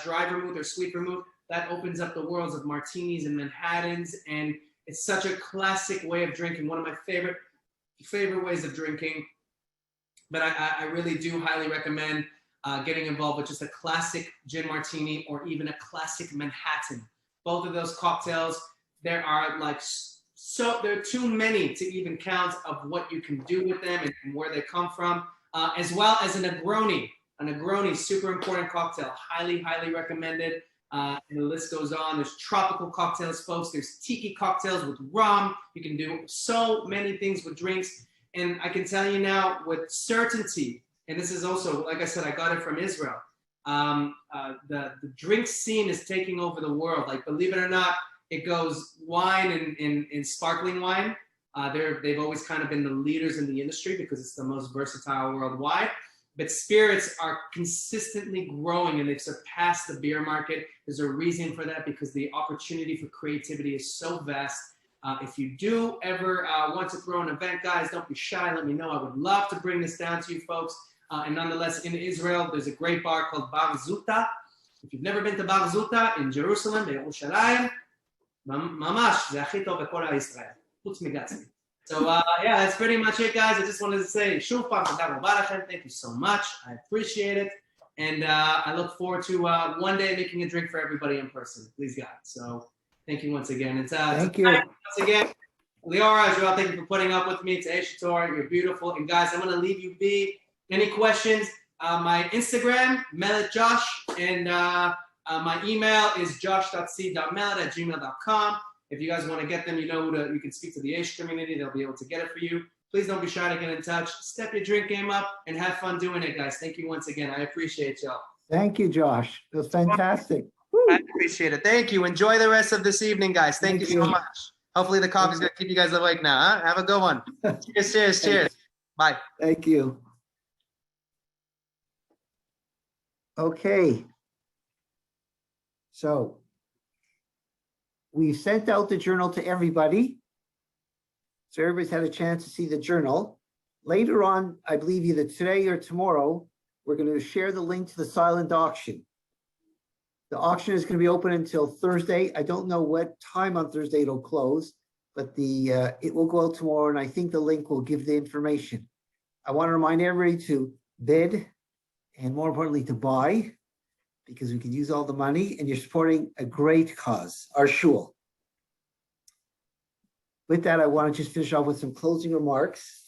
dry vermouth or sweet vermouth, that opens up the worlds of martinis and Manhattans. And it's such a classic way of drinking. One of my favorite ways of drinking. But I really do highly recommend getting involved with just a classic gin martini or even a classic Manhattan. Both of those cocktails, there are too many to even count of what you can do with them and where they come from, as well as a Negroni. A Negroni, super important cocktail, highly, highly recommended. and the list goes on. There's tropical cocktails, folks. There's tiki cocktails with rum. You can do so many things with drinks. And I can tell you now with certainty, and this is also, like I said, I got it from Israel. The drink scene is taking over the world. Like, believe it or not, it goes wine and sparkling wine. They've always kind of been the leaders in the industry because it's the most versatile worldwide. But spirits are consistently growing and they've surpassed the beer market. There's a reason for that because the opportunity for creativity is so vast. If you do ever want to throw an event, guys, don't be shy. Let me know. I would love to bring this down to you folks. And nonetheless, in Israel, there's a great bar called Bar Zuta. If you've never been to Bar Zuta in Jerusalem, בירושלים, ממש, זה הכי טוב בכל ישראל, חוץ מגצמי. So yeah, that's pretty much it, guys. I just wanted to say, שוב פעם, תודה רבה לכם. Thank you so much. I appreciate it. And I look forward to one day making a drink for everybody in person, please God. So thank you once again. It's Thank you. once again. Liora, Joel, thank you for putting up with me. It's Aish Thornhill. You're beautiful. And guys, I'm going to leave you be. Any questions? My Instagram, Mellet Josh, and my email is josh.c.mellet@gmail.com. If you guys want to get them, you know you can speak to the Aish community. They'll be able to get it for you. Please don't be shy to get in touch. Step your drink game up and have fun doing it, guys. Thank you once again. I appreciate y'all. Thank you, Josh. It was fantastic. I appreciate it. Thank you. Enjoy the rest of this evening, guys. Thank you so much. Hopefully the coffee's going to keep you guys awake now. Huh? Have a good one. Cheers, cheers, cheers. Bye. Thank you. Okay. So we sent out the journal to everybody. So everybody's had a chance to see the journal. Later on, I believe either today or tomorrow, we're going to share the link to the silent auction. The auction is going to be open until Thursday. I don't know what time on Thursday it'll close, but it will go out tomorrow, and I think the link will give the information. I want to remind everybody to bid and, more importantly, to buy, because we can use all the money, and you're supporting a great cause, our Shul. With that, I want to just finish off with some closing remarks.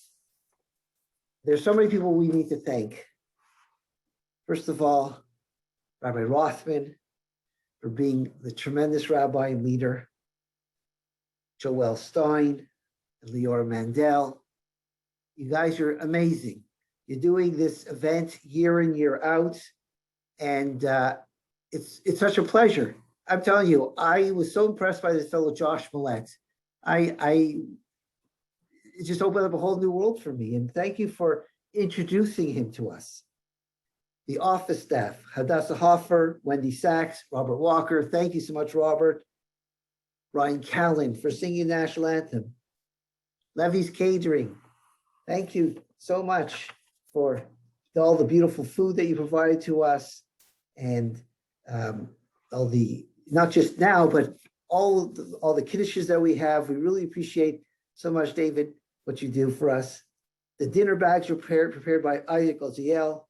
There's so many people we need to thank. First of all, Rabbi Rothman, for being the tremendous rabbi and leader, Joel Stein, and Lior Mandel. You guys are amazing. You're doing this event year in, year out, and it's such a pleasure. I'm telling you, I was so impressed by this fellow Josh Mellet. It just opened up a whole new world for me, and thank you for introducing him to us. The office staff, Hadassah Hoffer, Wendy Sachs, Robert Walker. Thank you so much, Robert. Ryan Callan for singing the national anthem. Levy's Catering. Thank you so much for all the beautiful food that you provided to us, and all the, not just now, but all the kiddushes that we have. We really appreciate so much, David, what you do for us. The dinner bags were prepared by Isaac Oziel.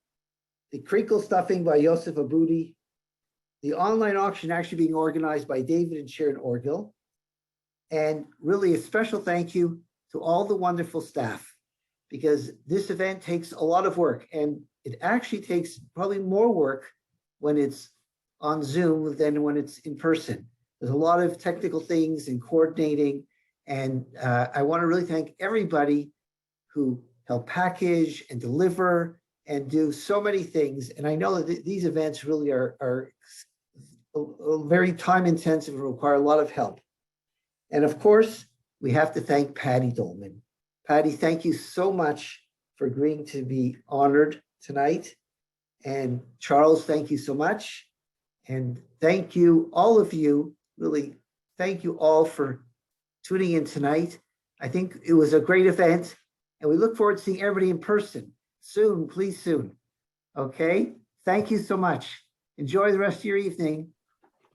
The crinkle stuffing by Yosef Abudi. The online auction actually being organized by David and Sharon Orgill. And really a special thank you to all the wonderful staff, because this event takes a lot of work, and it actually takes probably more work when it's on Zoom than when it's in person. There's a lot of technical things and coordinating, and I want to really thank everybody who helped package and deliver and do so many things. And I know that these events really are very time intensive and require a lot of help. And of course, we have to thank Patty Dolman. Patty, thank you so much for agreeing to be honored tonight. And Charles, thank you so much. And thank you, all of you, really, thank you all for tuning in tonight. I think it was a great event, and we look forward to seeing everybody in person soon, please soon. Okay, thank you so much. Enjoy the rest of your evening.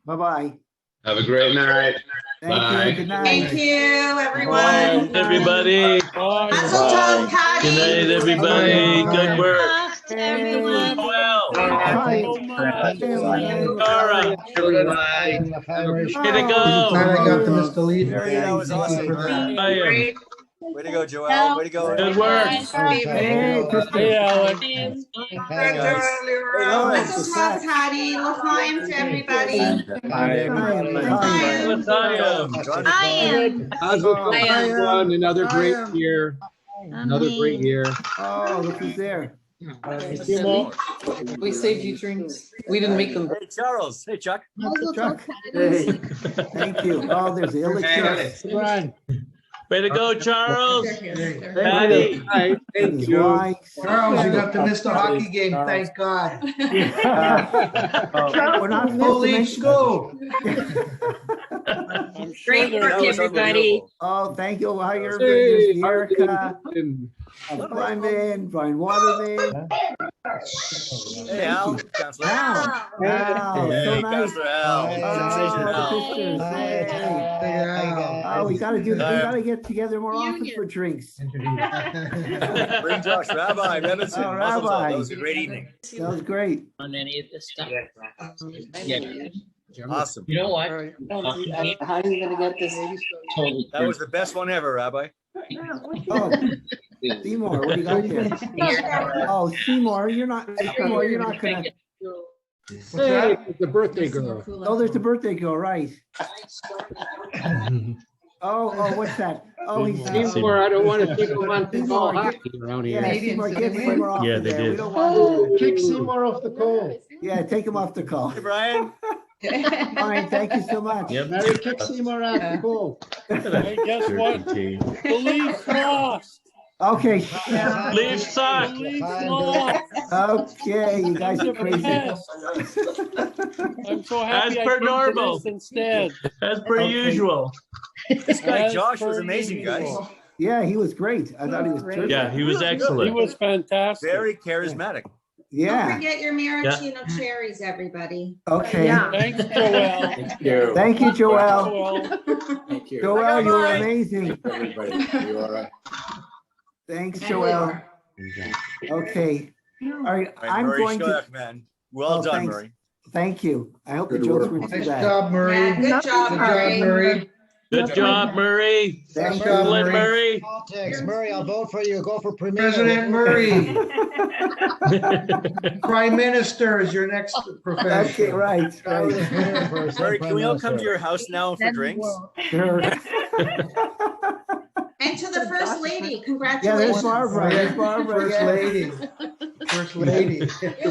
Bye-bye. Have a great night. Bye. You. Good night. Thank you, everyone. Bye, everybody. Mazel tov, Patty. Good night, everybody. Good work. Everyone. Well, Bye. Laura, way to go. I got to Mr. Lee. That was awesome. I am. Way to go, Joel. Way to go. Good work. Hey, Kristen. Hey, Alex. Hey, guys. Hey, Oh, Alex. it's Top Patty, L'chaim to everybody. Everyone, another great year. Another great year. Oh, look who's there. We saved you drinks. We didn't make them. Hey, Charles. Hey, Chuck. Chuck. Hey, thank you. Oh, there's the illichus. Come on. Way to go, Charles. Patty. Thank you. Charles, you got to miss the hockey game, thank God. We're not Full each school. Great work, everybody. Oh, thank you. Hi, everybody. There's Erica, Brian, Brian Waterman. Hey, Al. Counselor. Wow, so Hey, nice. Counselor Al. Sensation Al. Pictures. Hey. Oh, we gotta get together more often for drinks. Bring Josh. Rabbi, Rebbitzin. Oh, Mazel tov. Rabbi. That was a great evening. That was great. On any of this stuff. Awesome. You know what? How are you gonna get this? Totally. That was the best one ever, Rabbi. Oh, Seymour, what do you got here? Oh, Seymour, you're not gonna. Hey, it's the birthday girl. Oh, there's the birthday girl, right? Oh, what's that? Oh, he's Seymour, I don't want to take him on football hockey around here. Yeah, Seymour, get Seymour off Yeah, of they there. We did. don't want to. Kick Seymour off the call. Yeah, take him off the call. Hey, Brian. Fine, thank you so much. Yep. Mary, kick Seymour off the call. Hey, guess what? The Leafs lost. Okay. Leaf suck. The Leafs lost. Okay, you guys are crazy. I'm so happy As I per came to normal. this instead. As per Okay. usual. This guy As Josh was per amazing, guys. usual. Yeah, he was great. I thought he was terrific. Yeah, he was He excellent. was fantastic. Very charismatic. Don't Yeah. forget your maraschino cherries, everybody. Okay. Yeah. Thanks, Joel. Thank you, Joel. Joel. Thank you. Joel, you were amazing. Everybody, you are. Thanks, Joel. Okay. All right, All right, I'm Murray going to. Shkodak, man. Well Oh, done, thanks. Murray. Thank you. I hope the Good jokes work. weren't too Nice bad. job, Murray. Yeah, good job, Murray. Murray. Good job, Murray. Thank Good you. job, Glenn Murray. Murray. Politics. Murray, I'll vote for you. Go for premier. President Murray. Prime Minister is your next profession. Okay, right. Murray, can we all come to your house now for drinks? Sure. And to the First Lady, Yeah, congratulations. there's Barbara. There's Barbara. First Yeah. lady. First lady.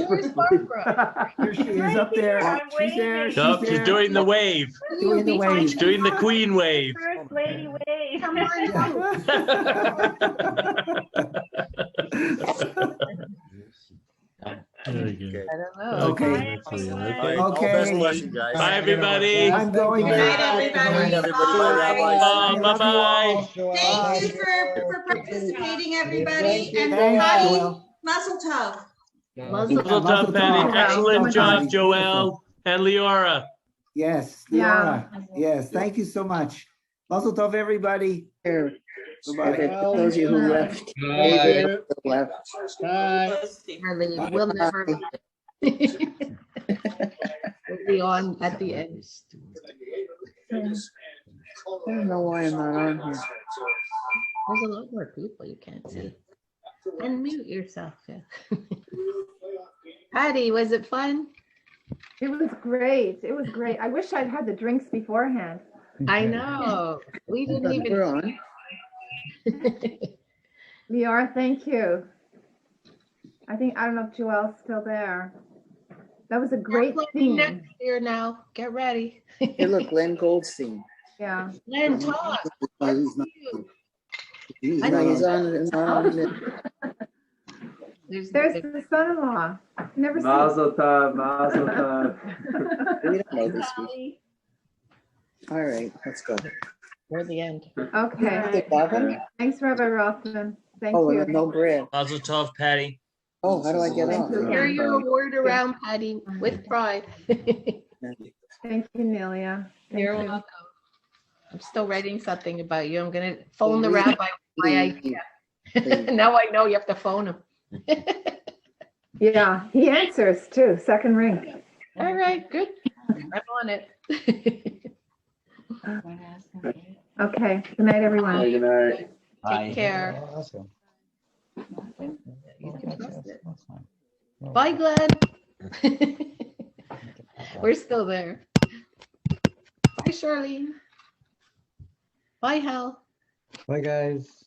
Where's Barbara? Here she is up there. She's there. She's Nope, she's there. doing the wave. Doing the wave. She's doing the queen wave. First Lady wave. Come on. Very good. I don't know. Okay. All right, all best of luck, you guys. Bye, everybody. I'm going Good night, to. everybody. Good night, everybody. Bye, Rabbi. Bye-bye. Thank you for participating, everybody. And Thanks, Patty, Joel. Mazel tov. Mazel tov, Patty. Excellent job, Joel and Leora. Yes, Yeah. Leora. Yes, thank you so much. Mazel tov, everybody. Bye-bye. Those of you who left. Bye. We'll never. We'll be on at the end. I don't know why I'm not on here. There's a lot more people you can't see. Unmute yourself, yeah. Patty, was it fun? It was great. It was great. I wish I'd had the drinks beforehand. I know. We didn't even. We're on. Liara, thank you. I don't know if Joel's still there. That was a great theme. Next year now. Get ready. Hey, look, Len Goldstein. Yeah. Len, talk. He's on. There's the son-in-law. Never seen. Mazel tov, mazel tov. We don't know this week. All right, let's go. We're at the end. Okay. Thanks, Rabbi Rothman. Thank Oh, you. and no bread. Mazel tov, Patty. Oh, how do I get off? Carry your award around, Patty, with pride. Thank you, Nelia. Thank You're you. welcome. I'm still writing something about you. I'm gonna phone the rabbi with my idea. Now I know you have to phone him. Yeah, he answers too. Second ring. All right, good. I'm on it. Okay. Good night, everyone. Good night. Take care. Awesome. You can trust it. Bye, Glenn. We're still there. Bye, Shirley. Bye, Hal. Bye, guys.